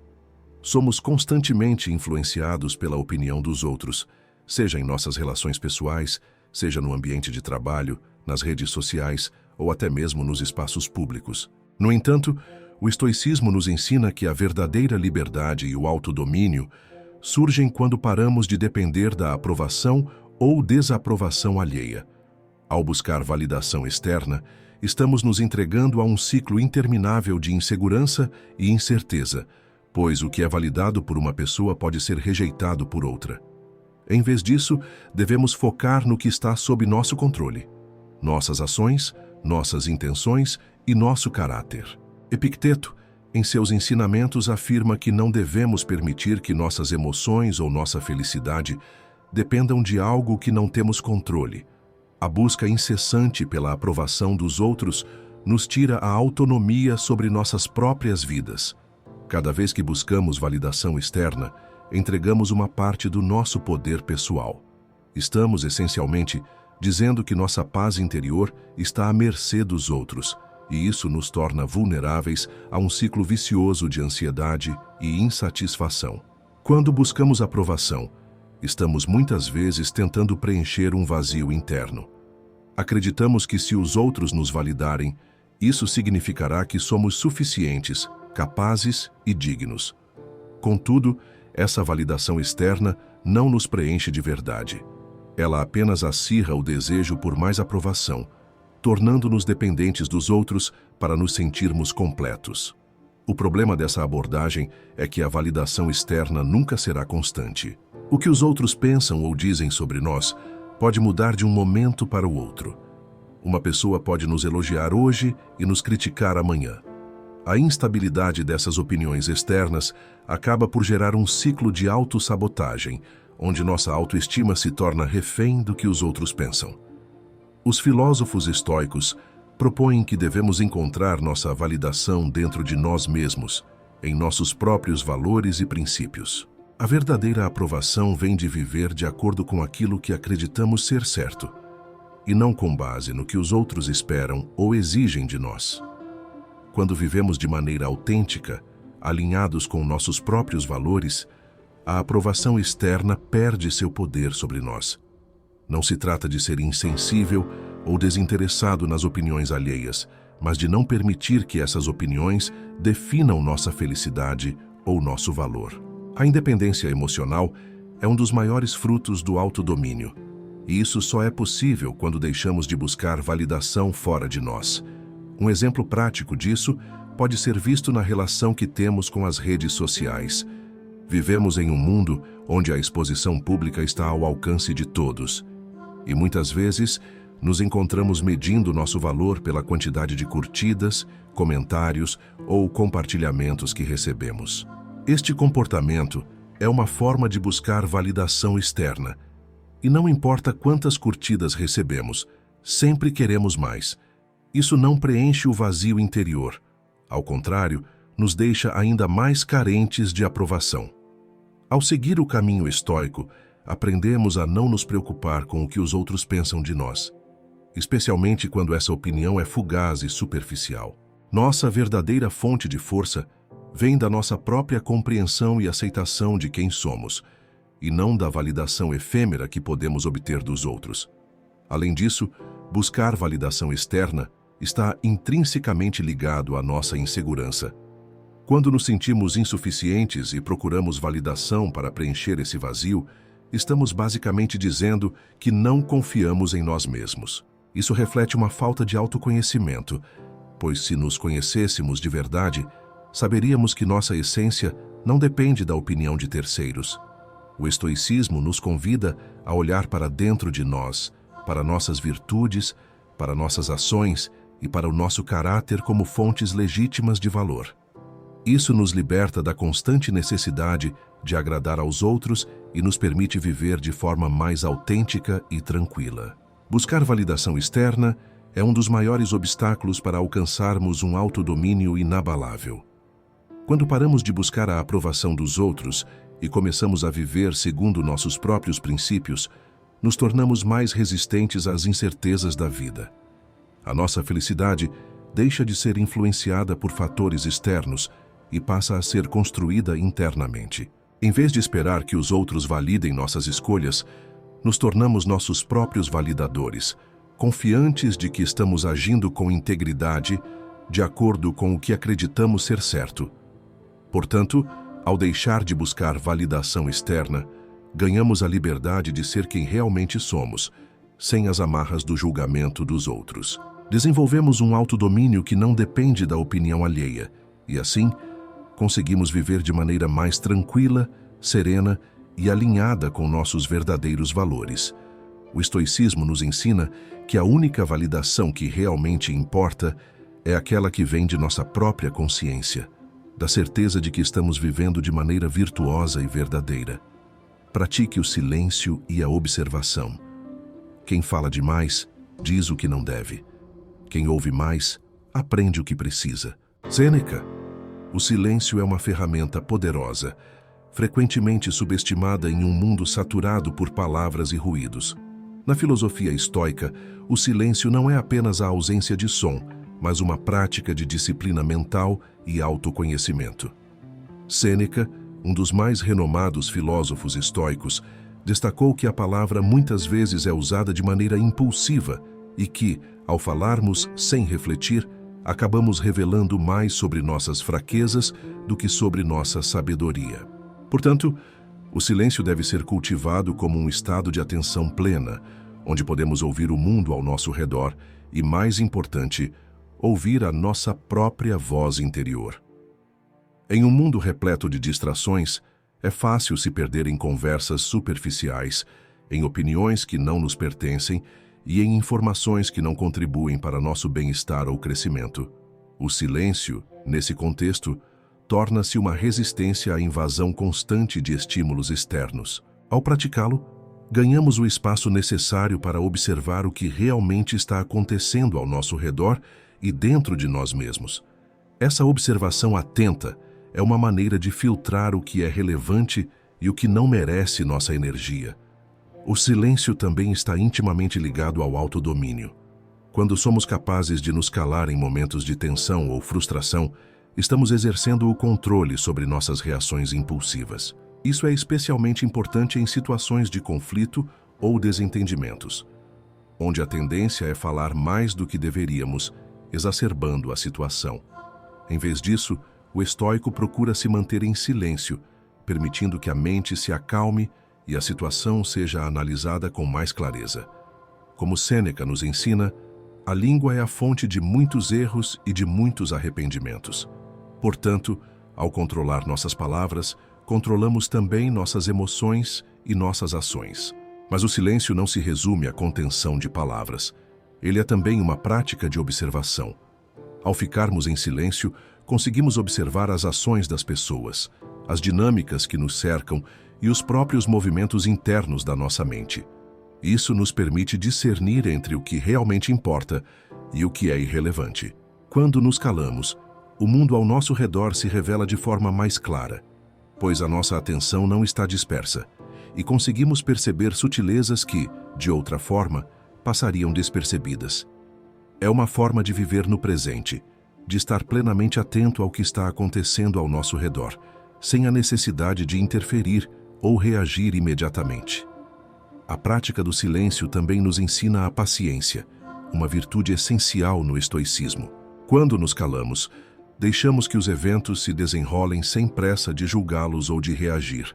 Somos constantemente influenciados pela opinião dos outros, seja em nossas relações pessoais, seja no ambiente de trabalho, nas redes sociais ou até mesmo nos espaços públicos. No entanto, o estoicismo nos ensina que a verdadeira liberdade e o autodomínio surgem quando paramos de depender da aprovação ou desaprovação alheia. Ao buscar validação externa, estamos nos entregando a um ciclo interminável de insegurança e incerteza, pois o que é validado por uma pessoa pode ser rejeitado por outra. Em vez disso, devemos focar no que está sob nosso controle: nossas ações, nossas intenções e nosso caráter. Epicteto, em seus ensinamentos, afirma que não devemos permitir que nossas emoções ou nossa felicidade dependam de algo que não temos controle. A busca incessante pela aprovação dos outros nos tira a autonomia sobre nossas próprias vidas. Cada vez que buscamos validação externa, entregamos uma parte do nosso poder pessoal. Estamos, essencialmente, dizendo que nossa paz interior está à mercê dos outros, e isso nos torna vulneráveis a um ciclo vicioso de ansiedade e insatisfação. Quando buscamos aprovação, estamos muitas vezes tentando preencher um vazio interno. Acreditamos que se os outros nos validarem, isso significará que somos suficientes, capazes e dignos. Contudo, essa validação externa não nos preenche de verdade. Ela apenas acirra o desejo por mais aprovação, tornando-nos dependentes dos outros para nos sentirmos completos. O problema dessa abordagem é que a validação externa nunca será constante. O que os outros pensam ou dizem sobre nós pode mudar de um momento para o outro. Uma pessoa pode nos elogiar hoje e nos criticar amanhã. A instabilidade dessas opiniões externas acaba por gerar um ciclo de autossabotagem, onde nossa autoestima se torna refém do que os outros pensam. Os filósofos estoicos propõem que devemos encontrar nossa validação dentro de nós mesmos, em nossos próprios valores e princípios. A verdadeira aprovação vem de viver de acordo com aquilo que acreditamos ser certo, e não com base no que os outros esperam ou exigem de nós. Quando vivemos de maneira autêntica, alinhados com nossos próprios valores, a aprovação externa perde seu poder sobre nós. Não se trata de ser insensível ou desinteressado nas opiniões alheias, mas de não permitir que essas opiniões definam nossa felicidade ou nosso valor. A independência emocional é um dos maiores frutos do autodomínio, e isso só é possível quando deixamos de buscar validação fora de nós. Um exemplo prático disso pode ser visto na relação que temos com as redes sociais. Vivemos em um mundo onde a exposição pública está ao alcance de todos, e muitas vezes nos encontramos medindo nosso valor pela quantidade de curtidas, comentários ou compartilhamentos que recebemos. Este comportamento é uma forma de buscar validação externa, e não importa quantas curtidas recebemos, sempre queremos mais. Isso não preenche o vazio interior. Ao contrário, nos deixa ainda mais carentes de aprovação. Ao seguir o caminho estoico, aprendemos a não nos preocupar com o que os outros pensam de nós, especialmente quando essa opinião é fugaz e superficial. Nossa verdadeira fonte de força vem da nossa própria compreensão e aceitação de quem somos, e não da validação efêmera que podemos obter dos outros. Além disso, buscar validação externa está intrinsecamente ligado à nossa insegurança. Quando nos sentimos insuficientes e procuramos validação para preencher esse vazio, estamos basicamente dizendo que não confiamos em nós mesmos. Isso reflete uma falta de autoconhecimento, pois se nos conhecêssemos de verdade, saberíamos que nossa essência não depende da opinião de terceiros. O estoicismo nos convida a olhar para dentro de nós, para nossas virtudes, para nossas ações e para o nosso caráter como fontes legítimas de valor. Isso nos liberta da constante necessidade de agradar aos outros e nos permite viver de forma mais autêntica e tranquila. Buscar validação externa é um dos maiores obstáculos para alcançarmos um autodomínio inabalável. Quando paramos de buscar a aprovação dos outros e começamos a viver segundo nossos próprios princípios, nos tornamos mais resistentes às incertezas da vida. A nossa felicidade deixa de ser influenciada por fatores externos e passa a ser construída internamente. Em vez de esperar que os outros validem nossas escolhas, nos tornamos nossos próprios validadores, confiantes de que estamos agindo com integridade, de acordo com o que acreditamos ser certo. Portanto, ao deixar de buscar validação externa, ganhamos a liberdade de ser quem realmente somos, sem as amarras do julgamento dos outros. Desenvolvemos um autodomínio que não depende da opinião alheia, e assim, conseguimos viver de maneira mais tranquila, serena e alinhada com nossos verdadeiros valores. O estoicismo nos ensina que a única validação que realmente importa é aquela que vem de nossa própria consciência, da certeza de que estamos vivendo de maneira virtuosa e verdadeira. Pratique o silêncio e a observação. Quem fala demais, diz o que não deve. Quem ouve mais, aprende o que precisa. Sêneca. O silêncio é uma ferramenta poderosa, frequentemente subestimada em um mundo saturado por palavras e ruídos. Na filosofia estoica, o silêncio não é apenas a ausência de som, mas uma prática de disciplina mental e autoconhecimento. Sêneca, um dos mais renomados filósofos estoicos, destacou que a palavra muitas vezes é usada de maneira impulsiva e que, ao falarmos sem refletir, acabamos revelando mais sobre nossas fraquezas do que sobre nossa sabedoria. Portanto, o silêncio deve ser cultivado como um estado de atenção plena, onde podemos ouvir o mundo ao nosso redor e, mais importante, ouvir a nossa própria voz interior. Em um mundo repleto de distrações, é fácil se perder em conversas superficiais, em opiniões que não nos pertencem e em informações que não contribuem para nosso bem-estar ou crescimento. O silêncio, nesse contexto, torna-se uma resistência à invasão constante de estímulos externos. Ao praticá-lo, ganhamos o espaço necessário para observar o que realmente está acontecendo ao nosso redor e dentro de nós mesmos. Essa observação atenta é uma maneira de filtrar o que é relevante e o que não merece nossa energia. O silêncio também está intimamente ligado ao autodomínio. Quando somos capazes de nos calar em momentos de tensão ou frustração, estamos exercendo o controle sobre nossas reações impulsivas. Isso é especialmente importante em situações de conflito ou desentendimentos, onde a tendência é falar mais do que deveríamos, exacerbando a situação. Em vez disso, o estoico procura se manter em silêncio, permitindo que a mente se acalme e a situação seja analisada com mais clareza. Como Sêneca nos ensina, a língua é a fonte de muitos erros e de muitos arrependimentos. Portanto, ao controlar nossas palavras, controlamos também nossas emoções e nossas ações. Mas o silêncio não se resume à contenção de palavras. Ele é também uma prática de observação. Ao ficarmos em silêncio, conseguimos observar as ações das pessoas, as dinâmicas que nos cercam e os próprios movimentos internos da nossa mente. Isso nos permite discernir entre o que realmente importa e o que é irrelevante. Quando nos calamos, o mundo ao nosso redor se revela de forma mais clara, pois a nossa atenção não está dispersa, e conseguimos perceber sutilezas que, de outra forma, passariam despercebidas. É uma forma de viver no presente, de estar plenamente atento ao que está acontecendo ao nosso redor, sem a necessidade de interferir ou reagir imediatamente. A prática do silêncio também nos ensina a paciência, uma virtude essencial no estoicismo. Quando nos calamos, deixamos que os eventos se desenrolem sem pressa de julgá-los ou de reagir.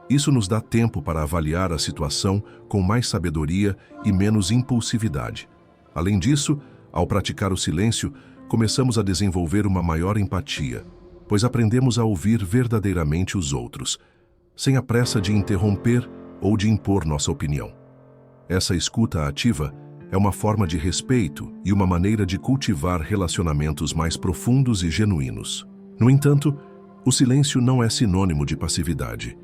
Isso nos dá tempo para avaliar a situação com mais sabedoria e menos impulsividade. Além disso, ao praticar o silêncio, começamos a desenvolver uma maior empatia, pois aprendemos a ouvir verdadeiramente os outros, sem a pressa de interromper ou de impor nossa opinião. Essa escuta ativa é uma forma de respeito e uma maneira de cultivar relacionamentos mais profundos e genuínos. No entanto, o silêncio não é sinônimo de passividade.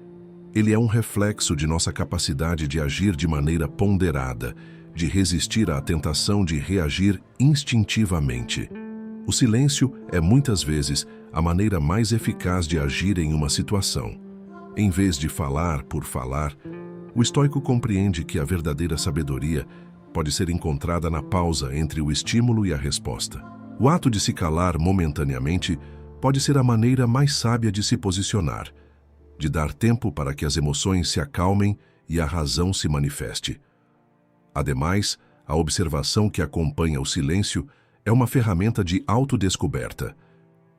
Ele é um reflexo de nossa capacidade de agir de maneira ponderada, de resistir à tentação de reagir instintivamente. O silêncio é muitas vezes a maneira mais eficaz de agir em uma situação. Em vez de falar por falar, o estoico compreende que a verdadeira sabedoria pode ser encontrada na pausa entre o estímulo e a resposta. O ato de se calar momentaneamente pode ser a maneira mais sábia de se posicionar, de dar tempo para que as emoções se acalmem e a razão se manifeste. Ademais, a observação que acompanha o silêncio é uma ferramenta de autodescoberta.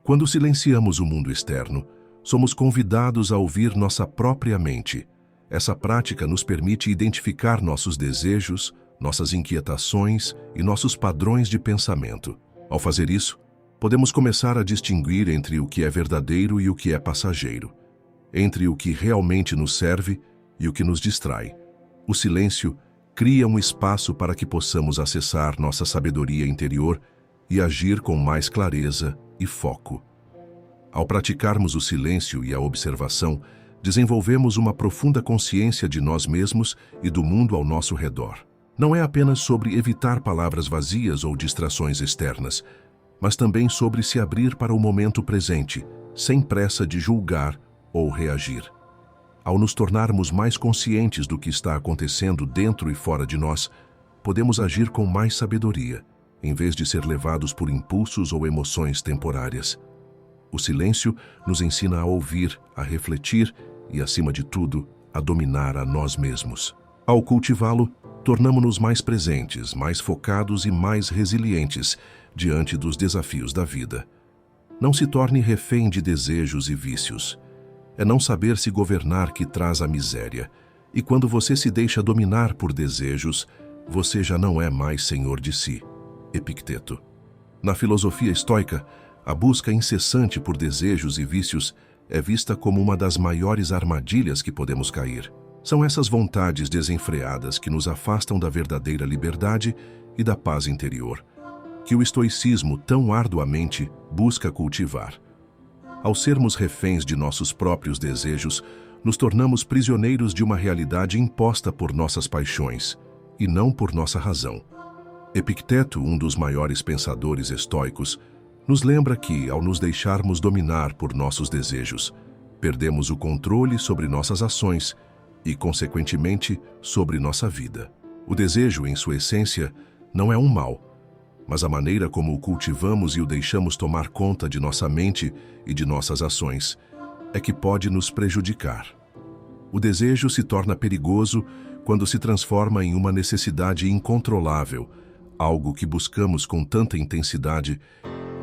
Quando silenciamos o mundo externo, somos convidados a ouvir nossa própria mente. Essa prática nos permite identificar nossos desejos, nossas inquietações e nossos padrões de pensamento. Ao fazer isso, podemos começar a distinguir entre o que é verdadeiro e o que é passageiro, entre o que realmente nos serve e o que nos distrai. O silêncio cria um espaço para que possamos acessar nossa sabedoria interior e agir com mais clareza e foco. Ao praticarmos o silêncio e a observação, desenvolvemos uma profunda consciência de nós mesmos e do mundo ao nosso redor. Não é apenas sobre evitar palavras vazias ou distrações externas, mas também sobre se abrir para o momento presente, sem pressa de julgar ou reagir. Ao nos tornarmos mais conscientes do que está acontecendo dentro e fora de nós, podemos agir com mais sabedoria, em vez de ser levados por impulsos ou emoções temporárias. O silêncio nos ensina a ouvir, a refletir e, acima de tudo, a dominar a nós mesmos. Ao cultivá-lo, tornamo-nos mais presentes, mais focados e mais resilientes diante dos desafios da vida. Não se torne refém de desejos e vícios. É não saber se governar que traz a miséria. E quando você se deixa dominar por desejos, você já não é mais senhor de si. Epicteto. Na filosofia estoica, a busca incessante por desejos e vícios é vista como uma das maiores armadilhas que podemos cair. São essas vontades desenfreadas que nos afastam da verdadeira liberdade e da paz interior, que o estoicismo tão arduamente busca cultivar. Ao sermos reféns de nossos próprios desejos, nos tornamos prisioneiros de uma realidade imposta por nossas paixões, e não por nossa razão. Epicteto, um dos maiores pensadores estoicos, nos lembra que, ao nos deixarmos dominar por nossos desejos, perdemos o controle sobre nossas ações e, consequentemente, sobre nossa vida. O desejo, em sua essência, não é um mal, mas a maneira como o cultivamos e o deixamos tomar conta de nossa mente e de nossas ações é que pode nos prejudicar. O desejo se torna perigoso quando se transforma em uma necessidade incontrolável, algo que buscamos com tanta intensidade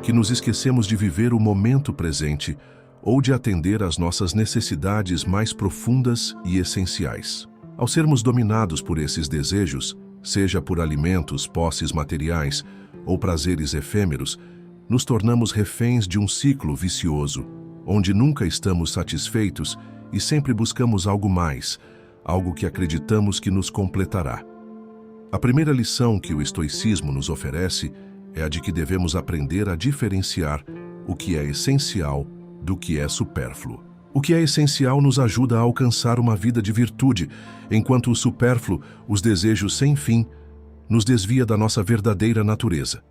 que nos esquecemos de viver o momento presente ou de atender às nossas necessidades mais profundas e essenciais. Ao sermos dominados por esses desejos, seja por alimentos, posses materiais ou prazeres efêmeros, nos tornamos reféns de um ciclo vicioso, onde nunca estamos satisfeitos e sempre buscamos algo mais, algo que acreditamos que nos completará. A primeira lição que o estoicismo nos oferece é a de que devemos aprender a diferenciar o que é essencial do que é supérfluo. O que é essencial nos ajuda a alcançar uma vida de virtude, enquanto o supérfluo, os desejos sem fim, nos desvia da nossa verdadeira natureza.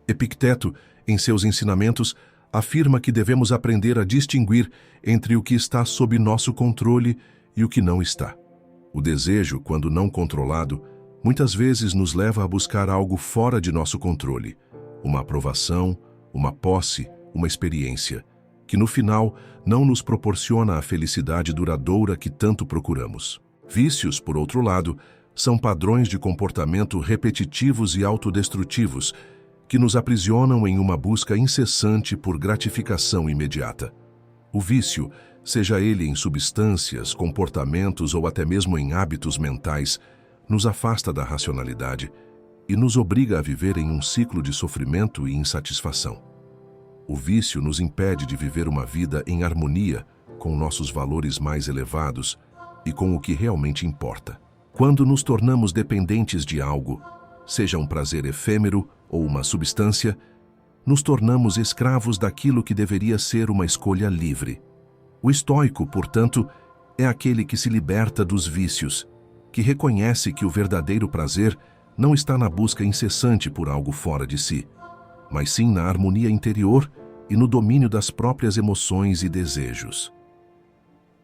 Epicteto, em seus ensinamentos, afirma que devemos aprender a distinguir entre o que está sob nosso controle e o que não está. O desejo, quando não controlado, muitas vezes nos leva a buscar algo fora de nosso controle, uma aprovação, uma posse, uma experiência, que no final não nos proporciona a felicidade duradoura que tanto procuramos. Vícios, por outro lado, são padrões de comportamento repetitivos e autodestrutivos que nos aprisionam em uma busca incessante por gratificação imediata. O vício, seja ele em substâncias, comportamentos ou até mesmo em hábitos mentais, nos afasta da racionalidade e nos obriga a viver em um ciclo de sofrimento e insatisfação. O vício nos impede de viver uma vida em harmonia com nossos valores mais elevados e com o que realmente importa. Quando nos tornamos dependentes de algo, seja um prazer efêmero ou uma substância, nos tornamos escravos daquilo que deveria ser uma escolha livre. O estoico, portanto, é aquele que se liberta dos vícios, que reconhece que o verdadeiro prazer não está na busca incessante por algo fora de si, mas sim na harmonia interior e no domínio das próprias emoções e desejos.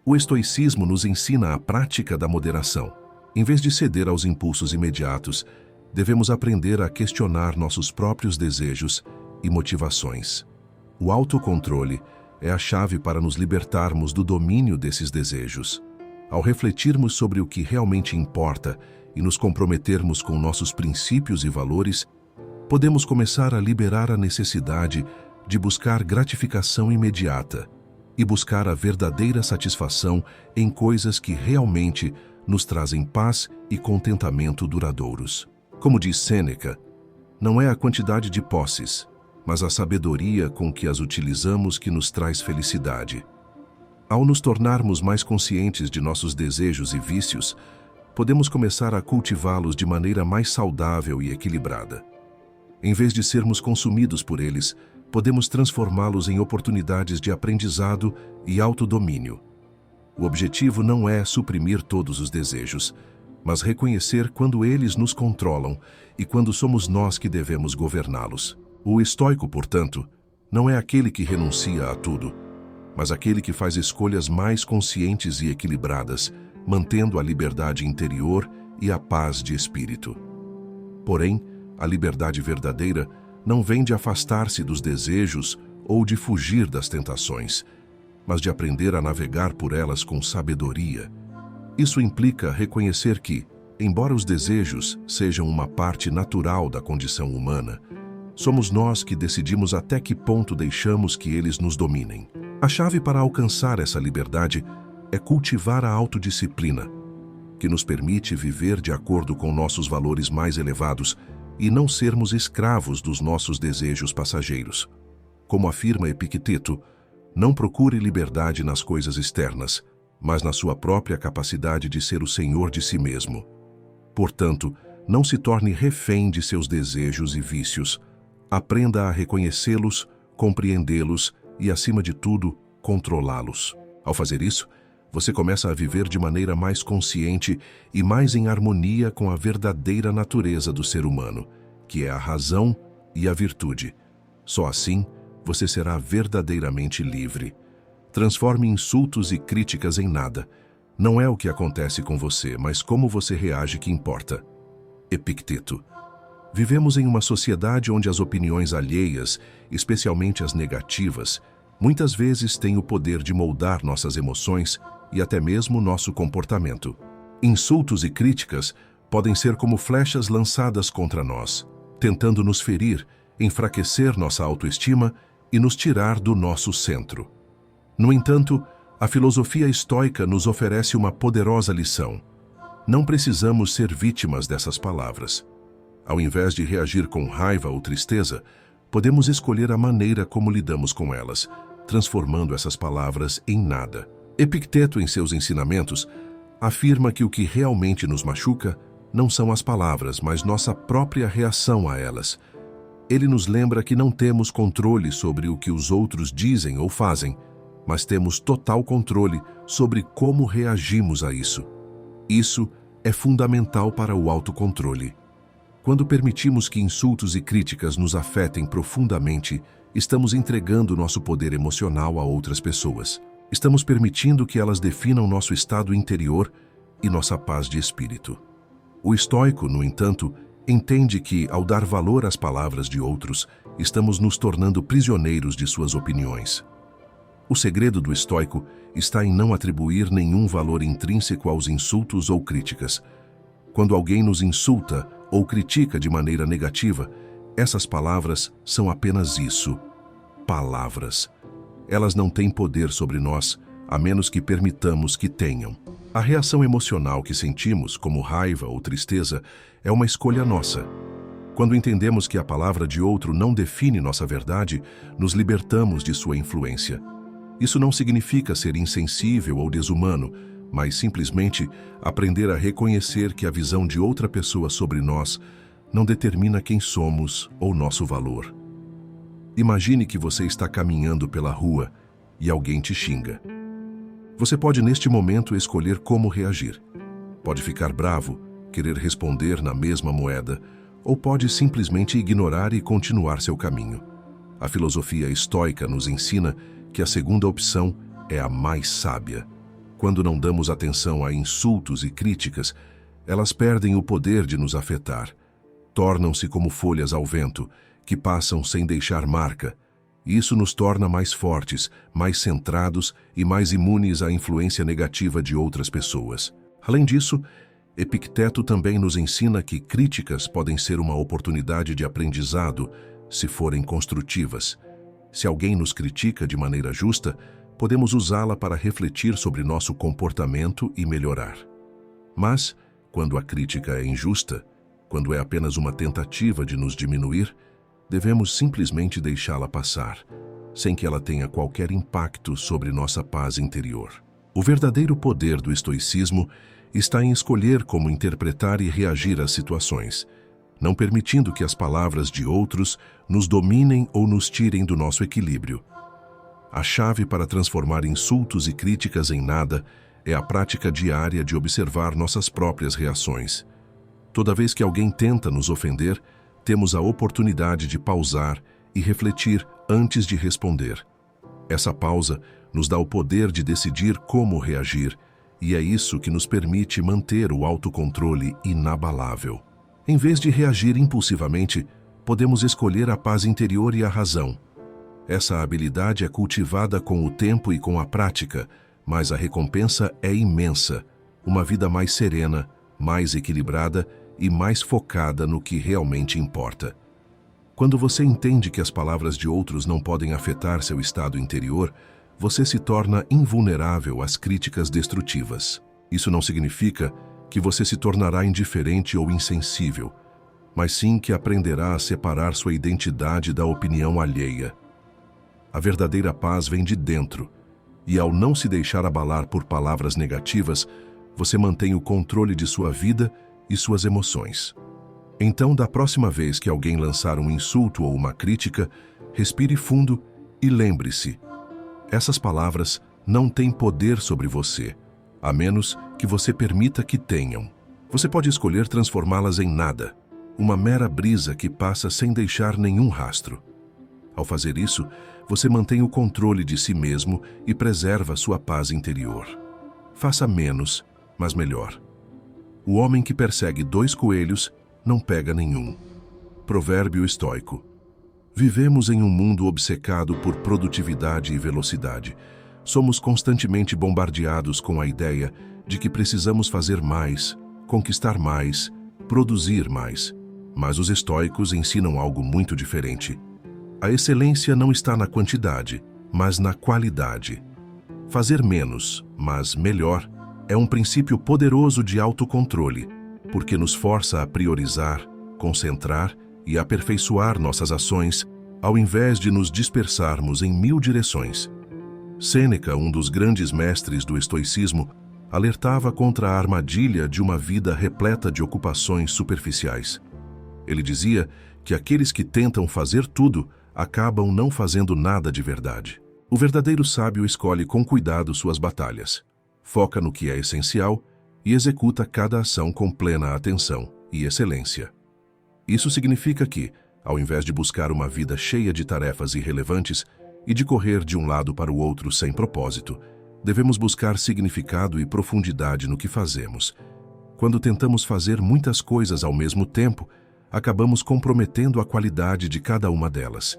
O estoicismo nos ensina a prática da moderação. Em vez de ceder aos impulsos imediatos, devemos aprender a questionar nossos próprios desejos e motivações. O autocontrole é a chave para nos libertarmos do domínio desses desejos. Ao refletirmos sobre o que realmente importa e nos comprometermos com nossos princípios e valores, podemos começar a liberar a necessidade de buscar gratificação imediata e buscar a verdadeira satisfação em coisas que realmente nos trazem paz e contentamento duradouros. Como diz Sêneca, não é a quantidade de posses, mas a sabedoria com que as utilizamos que nos traz felicidade. Ao nos tornarmos mais conscientes de nossos desejos e vícios, podemos começar a cultivá-los de maneira mais saudável e equilibrada. Em vez de sermos consumidos por eles, podemos transformá-los em oportunidades de aprendizado e autodomínio. O objetivo não é suprimir todos os desejos, mas reconhecer quando eles nos controlam e quando somos nós que devemos governá-los. O estoico, portanto, não é aquele que renuncia a tudo, mas aquele que faz escolhas mais conscientes e equilibradas, mantendo a liberdade interior e a paz de espírito. Porém, a liberdade verdadeira não vem de afastar-se dos desejos ou de fugir das tentações, mas de aprender a navegar por elas com sabedoria. Isso implica reconhecer que, embora os desejos sejam uma parte natural da condição humana, somos nós que decidimos até que ponto deixamos que eles nos dominem. A chave para alcançar essa liberdade é cultivar a autodisciplina, que nos permite viver de acordo com nossos valores mais elevados e não sermos escravos dos nossos desejos passageiros. Como afirma Epicteto, não procure liberdade nas coisas externas, mas na sua própria capacidade de ser o senhor de si mesmo. Portanto, não se torne refém de seus desejos e vícios. Aprenda a reconhecê-los, compreendê-los e, acima de tudo, controlá-los. Ao fazer isso, você começa a viver de maneira mais consciente e mais em harmonia com a verdadeira natureza do ser humano, que é a razão e a virtude. Só assim, você será verdadeiramente livre. Transforme insultos e críticas em nada. Não é o que acontece com você, mas como você reage que importa. Epicteto. Vivemos em uma sociedade onde as opiniões alheias, especialmente as negativas, muitas vezes têm o poder de moldar nossas emoções e até mesmo nosso comportamento. Insultos e críticas podem ser como flechas lançadas contra nós, tentando nos ferir, enfraquecer nossa autoestima e nos tirar do nosso centro. No entanto, a filosofia estoica nos oferece uma poderosa lição. Não precisamos ser vítimas dessas palavras. Ao invés de reagir com raiva ou tristeza, podemos escolher a maneira como lidamos com elas, transformando essas palavras em nada. Epicteto, em seus ensinamentos, afirma que o que realmente nos machuca não são as palavras, mas nossa própria reação a elas. Ele nos lembra que não temos controle sobre o que os outros dizem ou fazem, mas temos total controle sobre como reagimos a isso. Isso é fundamental para o autocontrole. Quando permitimos que insultos e críticas nos afetem profundamente, estamos entregando nosso poder emocional a outras pessoas. Estamos permitindo que elas definam nosso estado interior e nossa paz de espírito. O estoico, no entanto, entende que, ao dar valor às palavras de outros, estamos nos tornando prisioneiros de suas opiniões. O segredo do estoico está em não atribuir nenhum valor intrínseco aos insultos ou críticas. Quando alguém nos insulta ou critica de maneira negativa, essas palavras são apenas isso, palavras. Elas não têm poder sobre nós, a menos que permitamos que tenham. A reação emocional que sentimos, como raiva ou tristeza, é uma escolha nossa. Quando entendemos que a palavra de outro não define nossa verdade, nos libertamos de sua influência. Isso não significa ser insensível ou desumano, mas simplesmente aprender a reconhecer que a visão de outra pessoa sobre nós não determina quem somos ou nosso valor. Imagine que você está caminhando pela rua e alguém te xinga. Você pode, neste momento, escolher como reagir. Pode ficar bravo, querer responder na mesma moeda, ou pode simplesmente ignorar e continuar seu caminho. A filosofia estoica nos ensina que a segunda opção é a mais sábia. Quando não damos atenção a insultos e críticas, elas perdem o poder de nos afetar. Tornam-se como folhas ao vento, que passam sem deixar marca. Isso nos torna mais fortes, mais centrados e mais imunes à influência negativa de outras pessoas. Além disso, Epicteto também nos ensina que críticas podem ser uma oportunidade de aprendizado se forem construtivas. Se alguém nos critica de maneira justa, podemos usá-la para refletir sobre nosso comportamento e melhorar. Mas, quando a crítica é injusta, quando é apenas uma tentativa de nos diminuir, devemos simplesmente deixá-la passar, sem que ela tenha qualquer impacto sobre nossa paz interior. O verdadeiro poder do estoicismo está em escolher como interpretar e reagir às situações, não permitindo que as palavras de outros nos dominem ou nos tirem do nosso equilíbrio. A chave para transformar insultos e críticas em nada é a prática diária de observar nossas próprias reações. Toda vez que alguém tenta nos ofender, temos a oportunidade de pausar e refletir antes de responder. Essa pausa nos dá o poder de decidir como reagir, e é isso que nos permite manter o autocontrole inabalável. Em vez de reagir impulsivamente, podemos escolher a paz interior e a razão. Essa habilidade é cultivada com o tempo e com a prática, mas a recompensa é imensa, uma vida mais serena, mais equilibrada e mais focada no que realmente importa. Quando você entende que as palavras de outros não podem afetar seu estado interior, você se torna invulnerável às críticas destrutivas. Isso não significa que você se tornará indiferente ou insensível, mas sim que aprenderá a separar sua identidade da opinião alheia. A verdadeira paz vem de dentro, e ao não se deixar abalar por palavras negativas, você mantém o controle de sua vida e suas emoções. Então, da próxima vez que alguém lançar um insulto ou uma crítica, respire fundo e lembre-se: essas palavras não têm poder sobre você, a menos que você permita que tenham. Você pode escolher transformá-las em nada, uma mera brisa que passa sem deixar nenhum rastro. Ao fazer isso, você mantém o controle de si mesmo e preserva sua paz interior. Faça menos, mas melhor. O homem que persegue 2 coelhos não pega nenhum. Provérbio estoico. Vivemos em um mundo obcecado por produtividade e velocidade. Somos constantemente bombardeados com a ideia de que precisamos fazer mais, conquistar mais, produzir mais. Mas os estoicos ensinam algo muito diferente. A excelência não está na quantidade, mas na qualidade. Fazer menos, mas melhor, é um princípio poderoso de autocontrole, porque nos força a priorizar, concentrar e aperfeiçoar nossas ações, ao invés de nos dispersarmos em 1000 direções. Sêneca, um dos grandes mestres do estoicismo, alertava contra a armadilha de uma vida repleta de ocupações superficiais. Ele dizia que aqueles que tentam fazer tudo acabam não fazendo nada de verdade. O verdadeiro sábio escolhe com cuidado suas batalhas, foca no que é essencial e executa cada ação com plena atenção e excelência. Isso significa que, ao invés de buscar uma vida cheia de tarefas irrelevantes e de correr de um lado para o outro sem propósito, devemos buscar significado e profundidade no que fazemos. Quando tentamos fazer muitas coisas ao mesmo tempo, acabamos comprometendo a qualidade de cada uma delas.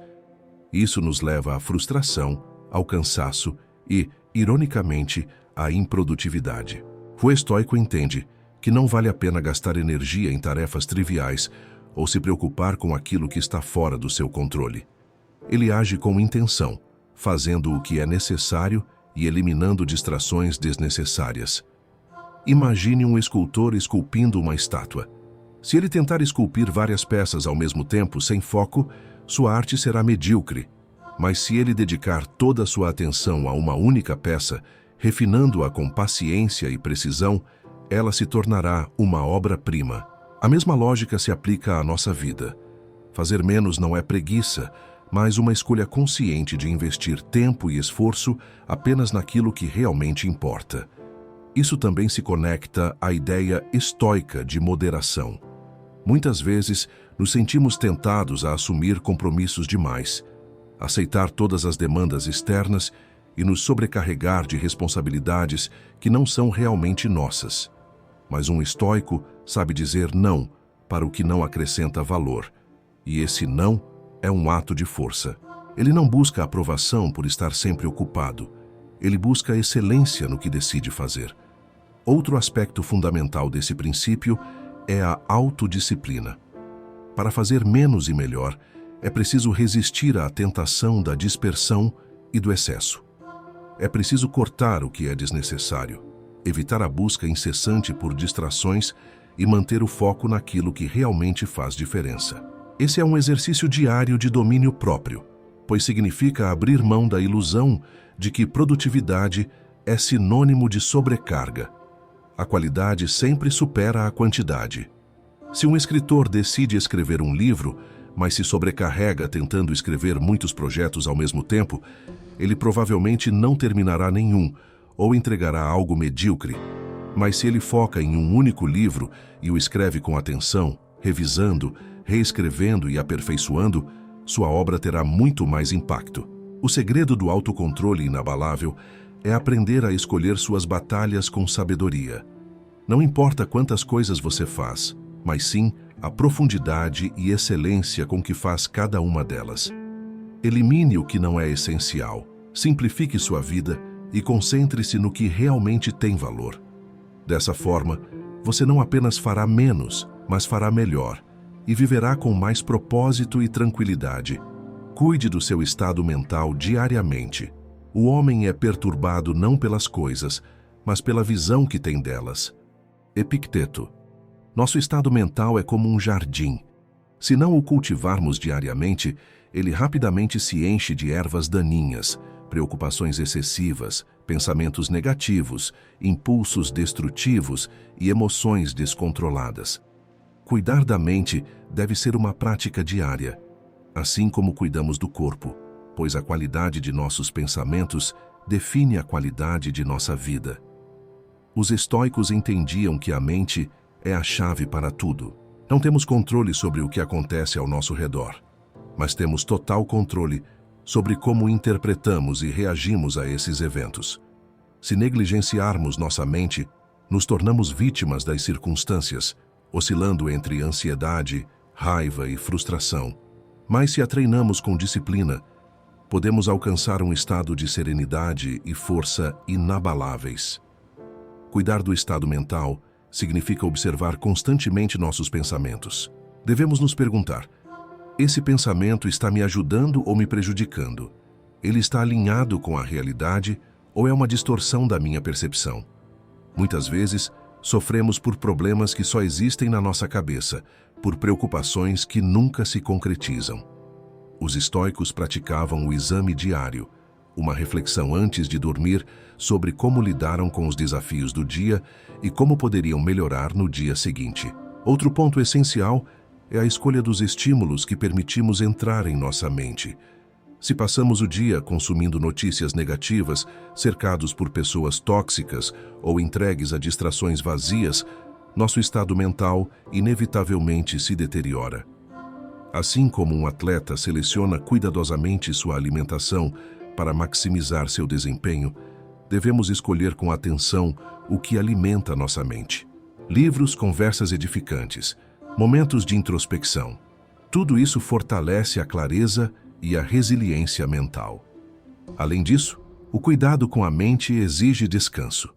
Isso nos leva à frustração, ao cansaço e, ironicamente, à improdutividade. O estoico entende que não vale a pena gastar energia em tarefas triviais ou se preocupar com aquilo que está fora do seu controle. Ele age com intenção, fazendo o que é necessário e eliminando distrações desnecessárias. Imagine um escultor esculpindo uma estátua. Se ele tentar esculpir várias peças ao mesmo tempo, sem foco, sua arte será medíocre. Mas se ele dedicar toda a sua atenção a uma única peça, refinando-a com paciência e precisão, ela se tornará uma obra-prima. A mesma lógica se aplica à nossa vida. Fazer menos não é preguiça, mas uma escolha consciente de investir tempo e esforço apenas naquilo que realmente importa. Isso também se conecta à ideia estoica de moderação. Muitas vezes, nos sentimos tentados a assumir compromissos demais, aceitar todas as demandas externas e nos sobrecarregar de responsabilidades que não são realmente nossas. Mas um estoico sabe dizer não para o que não acrescenta valor, e esse não é um ato de força. Ele não busca aprovação por estar sempre ocupado, ele busca excelência no que decide fazer. Outro aspecto fundamental desse princípio é a autodisciplina. Para fazer menos e melhor, é preciso resistir à tentação da dispersão e do excesso. É preciso cortar o que é desnecessário, evitar a busca incessante por distrações e manter o foco naquilo que realmente faz diferença. Esse é um exercício diário de domínio próprio, pois significa abrir mão da ilusão de que produtividade é sinônimo de sobrecarga. A qualidade sempre supera a quantidade. Se um escritor decide escrever um livro, mas se sobrecarrega tentando escrever muitos projetos ao mesmo tempo, ele provavelmente não terminará nenhum ou entregará algo medíocre. Mas se ele foca em um único livro e o escreve com atenção, revisando, reescrevendo e aperfeiçoando, sua obra terá muito mais impacto. O segredo do autocontrole inabalável é aprender a escolher suas batalhas com sabedoria. Não importa quantas coisas você faz, mas sim a profundidade e excelência com que faz cada uma delas. Elimine o que não é essencial, simplifique sua vida e concentre-se no que realmente tem valor. Dessa forma, você não apenas fará menos, mas fará melhor e viverá com mais propósito e tranquilidade. Cuide do seu estado mental diariamente. O homem é perturbado não pelas coisas, mas pela visão que tem delas. Epicteto. Nosso estado mental é como um jardim. Se não o cultivarmos diariamente, ele rapidamente se enche de ervas daninhas, preocupações excessivas, pensamentos negativos, impulsos destrutivos e emoções descontroladas. Cuidar da mente deve ser uma prática diária, assim como cuidamos do corpo, pois a qualidade de nossos pensamentos define a qualidade de nossa vida. Os estoicos entendiam que a mente é a chave para tudo. Não temos controle sobre o que acontece ao nosso redor, mas temos total controle sobre como interpretamos e reagimos a esses eventos. Se negligenciarmos nossa mente, nos tornamos vítimas das circunstâncias, oscilando entre ansiedade, raiva e frustração. Mas se a treinamos com disciplina, podemos alcançar um estado de serenidade e força inabaláveis. Cuidar do estado mental significa observar constantemente nossos pensamentos. Devemos nos perguntar: esse pensamento está me ajudando ou me prejudicando? Ele está alinhado com a realidade ou é uma distorção da minha percepção? Muitas vezes, sofremos por problemas que só existem na nossa cabeça, por preocupações que nunca se concretizam. Os estoicos praticavam o exame diário, uma reflexão antes de dormir sobre como lidaram com os desafios do dia e como poderiam melhorar no dia seguinte. Outro ponto essencial é a escolha dos estímulos que permitimos entrar em nossa mente. Se passamos o dia consumindo notícias negativas, cercados por pessoas tóxicas ou entregues a distrações vazias, nosso estado mental inevitavelmente se deteriora. Assim como um atleta seleciona cuidadosamente sua alimentação para maximizar seu desempenho, devemos escolher com atenção o que alimenta nossa mente. Livros, conversas edificantes, momentos de introspecção. Tudo isso fortalece a clareza e a resiliência mental. Além disso, o cuidado com a mente exige descanso.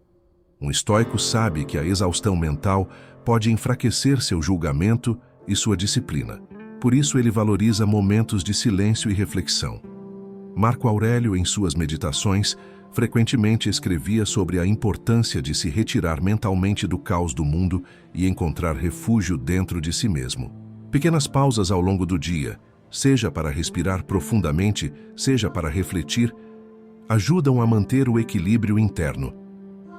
Um estoico sabe que a exaustão mental pode enfraquecer seu julgamento e sua disciplina. Por isso ele valoriza momentos de silêncio e reflexão. Marco Aurélio, em suas meditações, frequentemente escrevia sobre a importância de se retirar mentalmente do caos do mundo e encontrar refúgio dentro de si mesmo. Pequenas pausas ao longo do dia, seja para respirar profundamente, seja para refletir, ajudam a manter o equilíbrio interno.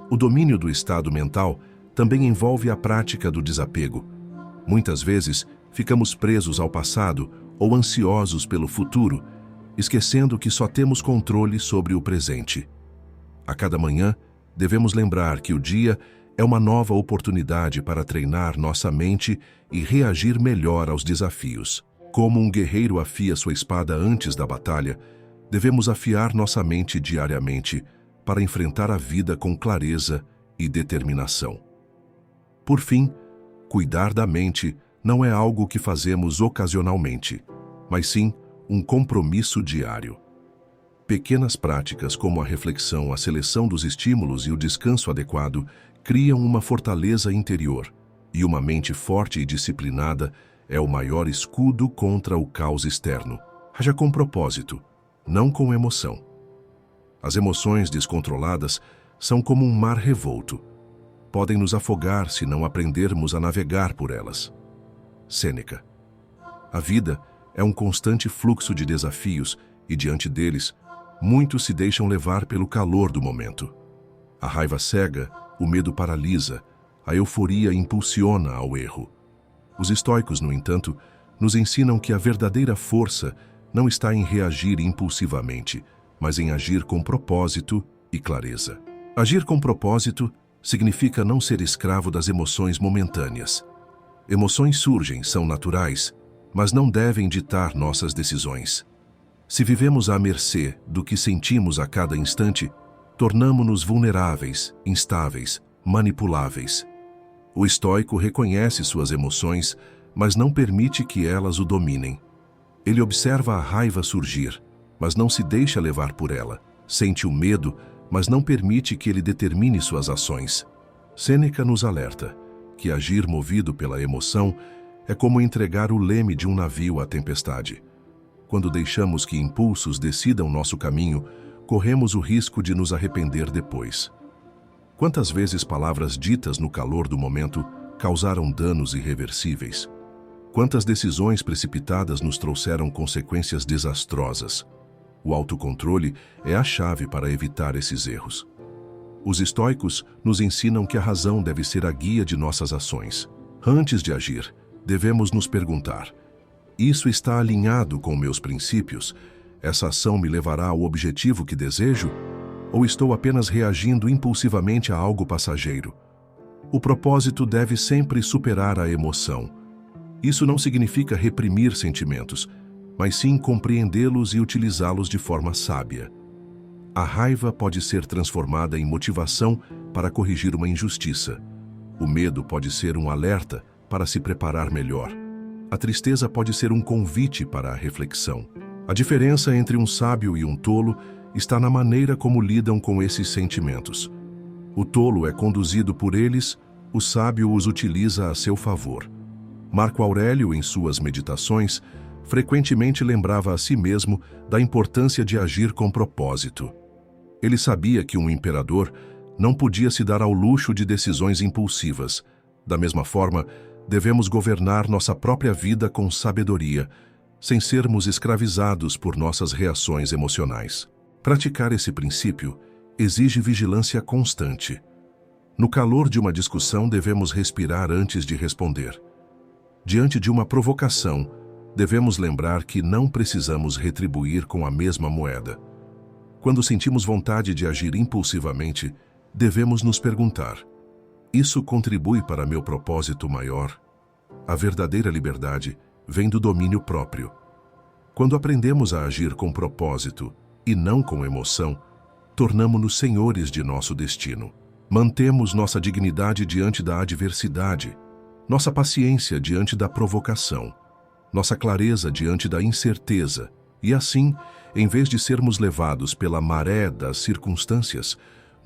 O domínio do estado mental também envolve a prática do desapego. Muitas vezes, ficamos presos ao passado ou ansiosos pelo futuro, esquecendo que só temos controle sobre o presente. A cada manhã, devemos lembrar que o dia é uma nova oportunidade para treinar nossa mente e reagir melhor aos desafios. Como um guerreiro afia sua espada antes da batalha, Devemos afiar nossa mente diariamente para enfrentar a vida com clareza e determinação. Por fim, cuidar da mente não é algo que fazemos ocasionalmente, mas sim um compromisso diário. Pequenas práticas como a reflexão, a seleção dos estímulos e o descanso adequado criam uma fortaleza interior, e uma mente forte e disciplinada é o maior escudo contra o caos externo. Haja com propósito, não com emoção. As emoções descontroladas são como um mar revolto. Podem nos afogar se não aprendermos a navegar por elas. Sêneca. A vida é um constante fluxo de desafios e, diante deles, muitos se deixam levar pelo calor do momento. A raiva cega, o medo paralisa, a euforia impulsiona ao erro. Os estoicos, no entanto, nos ensinam que a verdadeira força não está em reagir impulsivamente, mas em agir com propósito e clareza. Agir com propósito significa não ser escravo das emoções momentâneas. Emoções surgem, são naturais, mas não devem ditar nossas decisões. Se vivemos à mercê do que sentimos a cada instante, tornamo-nos vulneráveis, instáveis, manipuláveis. O estoico reconhece suas emoções, mas não permite que elas o dominem. Ele observa a raiva surgir, mas não se deixa levar por ela. Sente o medo, mas não permite que ele determine suas ações. Sêneca nos alerta que agir movido pela emoção é como entregar o leme de um navio à tempestade. Quando deixamos que impulsos decidam nosso caminho, corremos o risco de nos arrepender depois. Quantas vezes palavras ditas no calor do momento causaram danos irreversíveis? Quantas decisões precipitadas nos trouxeram consequências desastrosas? O autocontrole é a chave para evitar esses erros. Os estoicos nos ensinam que a razão deve ser a guia de nossas ações. Antes de agir, devemos nos perguntar: isso está alinhado com meus princípios? Essa ação me levará ao objetivo que desejo? Ou estou apenas reagindo impulsivamente a algo passageiro? O propósito deve sempre superar a emoção. Isso não significa reprimir sentimentos, mas sim compreendê-los e utilizá-los de forma sábia. A raiva pode ser transformada em motivação para corrigir uma injustiça. O medo pode ser um alerta para se preparar melhor. A tristeza pode ser um convite para a reflexão. A diferença entre um sábio e um tolo está na maneira como lidam com esses sentimentos. O tolo é conduzido por eles, o sábio os utiliza a seu favor. Marco Aurélio, em suas meditações, frequentemente lembrava a si mesmo da importância de agir com propósito. Ele sabia que um imperador não podia se dar ao luxo de decisões impulsivas. Da mesma forma, devemos governar nossa própria vida com sabedoria, sem sermos escravizados por nossas reações emocionais. Praticar esse princípio exige vigilância constante. No calor de uma discussão, devemos respirar antes de responder. Diante de uma provocação, devemos lembrar que não precisamos retribuir com a mesma moeda. Quando sentimos vontade de agir impulsivamente, devemos nos perguntar: isso contribui para meu propósito maior? A verdadeira liberdade vem do domínio próprio. Quando aprendemos a agir com propósito e não com emoção, tornamo-nos senhores de nosso destino. Mantemos nossa dignidade diante da adversidade, nossa paciência diante da provocação, nossa clareza diante da incerteza, e assim, em vez de sermos levados pela maré das circunstâncias,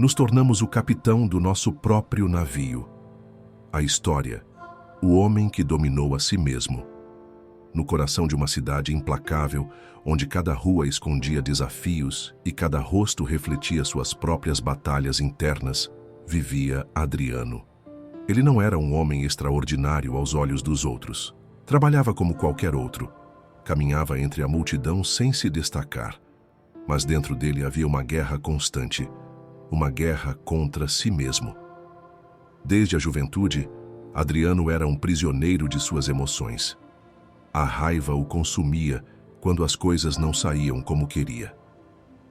nos tornamos o capitão do nosso próprio navio. A história: o homem que dominou a si mesmo. No coração de uma cidade implacável, onde cada rua escondia desafios e cada rosto refletia suas próprias batalhas internas, vivia Adriano. Ele não era um homem extraordinário aos olhos dos outros. Trabalhava como qualquer outro. Caminhava entre a multidão sem se destacar. Mas dentro dele havia uma guerra constante, uma guerra contra si mesmo. Desde a juventude, Adriano era um prisioneiro de suas emoções. A raiva o consumia quando as coisas não saíam como queria.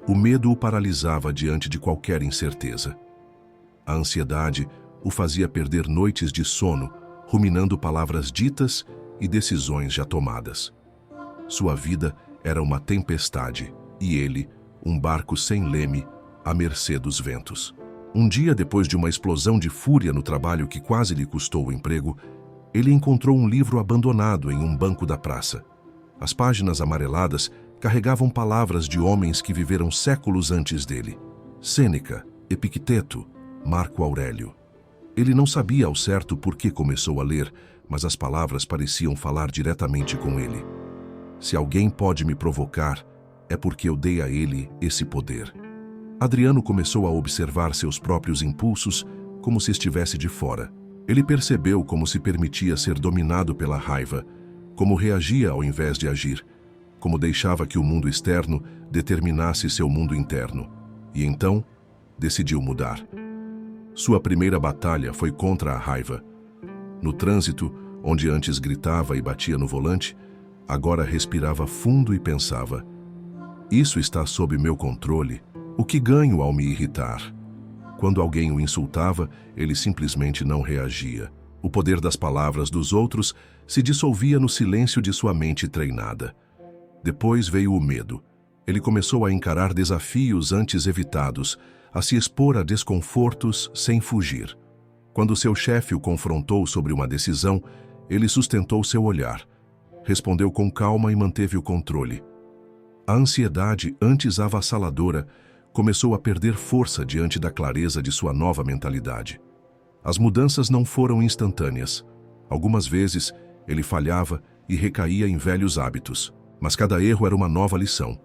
O medo o paralisava diante de qualquer incerteza. A ansiedade o fazia perder noites de sono, ruminando palavras ditas e decisões já tomadas. Sua vida era uma tempestade, e ele, um barco sem leme, à mercê dos ventos. Um dia, depois de uma explosão de fúria no trabalho que quase lhe custou o emprego, ele encontrou um livro abandonado em um banco da praça. As páginas amareladas carregavam palavras de homens que viveram séculos antes dele. Sêneca, Epicteto, Marco Aurélio. Ele não sabia ao certo por que começou a ler, mas as palavras pareciam falar diretamente com ele. Se alguém pode me provocar, é porque eu dei a ele esse poder. Adriano começou a observar seus próprios impulsos como se estivesse de fora. Ele percebeu como se permitia ser dominado pela raiva, como reagia ao invés de agir, como deixava que o mundo externo determinasse seu mundo interno. E então, decidiu mudar. Sua primeira batalha foi contra a raiva. No trânsito, onde antes gritava e batia no volante, agora respirava fundo e pensava: isso está sob meu controle. O que ganho ao me irritar? Quando alguém o insultava, ele simplesmente não reagia. O poder das palavras dos outros se dissolvia no silêncio de sua mente treinada. Depois veio o medo. Ele começou a encarar desafios antes evitados, a se expor a desconfortos sem fugir. Quando seu chefe o confrontou sobre uma decisão, ele sustentou seu olhar. Respondeu com calma e manteve o controle. A ansiedade, antes avassaladora, começou a perder força diante da clareza de sua nova mentalidade. As mudanças não foram instantâneas. Algumas vezes, ele falhava e recaía em velhos hábitos, mas cada erro era uma nova lição.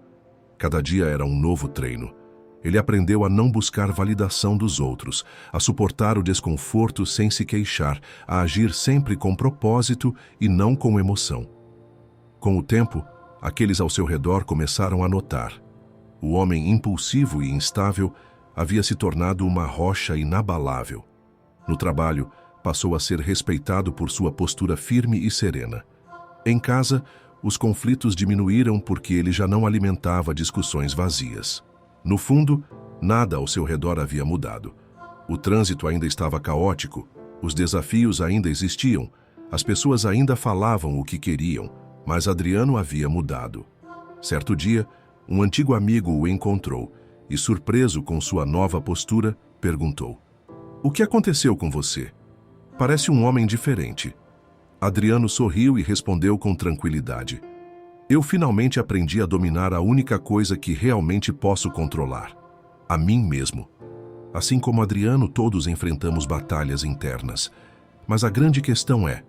Cada dia era um novo treino. Ele aprendeu a não buscar validação dos outros, a suportar o desconforto sem se queixar, a agir sempre com propósito e não com emoção. Com o tempo, aqueles ao seu redor começaram a notar. O homem impulsivo e instável havia se tornado uma rocha inabalável. No trabalho, passou a ser respeitado por sua postura firme e serena. Em casa, os conflitos diminuíram porque ele já não alimentava discussões vazias. No fundo, nada ao seu redor havia mudado. O trânsito ainda estava caótico, os desafios ainda existiam, as pessoas ainda falavam o que queriam, mas Adriano havia mudado. Certo dia, um antigo amigo o encontrou e, surpreso com sua nova postura, perguntou: "O que aconteceu com você? Parece um homem diferente." Adriano sorriu e respondeu com tranquilidade: "Eu finalmente aprendi a dominar a única coisa que realmente posso controlar: a mim mesmo." Assim como Adriano, todos enfrentamos batalhas internas. Mas a grande questão é: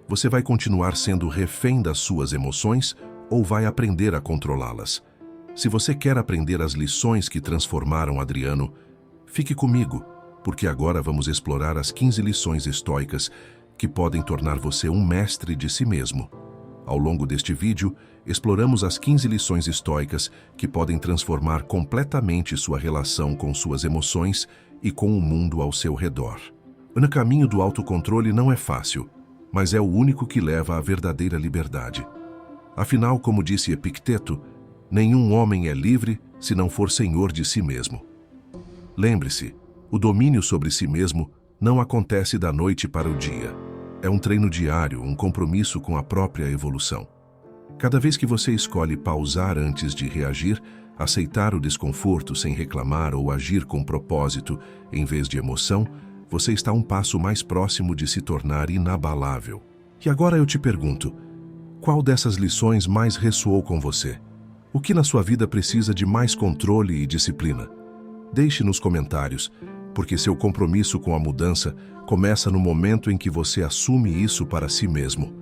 você vai continuar sendo refém das suas emoções ou vai aprender a controlá-las? Se você quer aprender as lições que transformaram Adriano, fique comigo, porque agora vamos explorar as 15 lições estoicas que podem tornar você um mestre de si mesmo. Ao longo deste vídeo, exploramos as 15 lições estoicas que podem transformar completamente sua relação com suas emoções e com o mundo ao seu redor. O caminho do autocontrole não é fácil, mas é o único que leva à verdadeira liberdade. Afinal, como disse Epicteto, nenhum homem é livre se não for senhor de si mesmo. Lembre-se, o domínio sobre si mesmo não acontece da noite para o dia. É um treino diário, um compromisso com a própria evolução. Cada vez que você escolhe pausar antes de reagir, aceitar o desconforto sem reclamar ou agir com propósito em vez de emoção, você está um passo mais próximo de se tornar inabalável. E agora eu te pergunto, qual dessas lições mais ressoou com você? O que na sua vida precisa de mais controle e disciplina? Deixe nos comentários, porque seu compromisso com a mudança começa no momento em que você assume isso para si mesmo.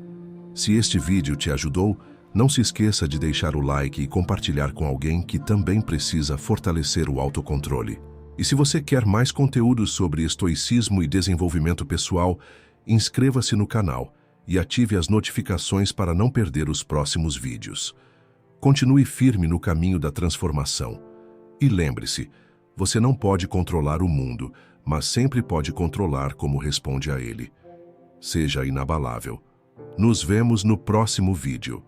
Se este vídeo te ajudou, não se esqueça de deixar o like e compartilhar com alguém que também precisa fortalecer o autocontrole. E se você quer mais conteúdos sobre estoicismo e desenvolvimento pessoal, inscreva-se no canal e ative as notificações para não perder os próximos vídeos. Continue firme no caminho da transformação. E lembre-se, você não pode controlar o mundo, mas sempre pode controlar como responde a ele. Seja inabalável. Nos vemos no próximo vídeo.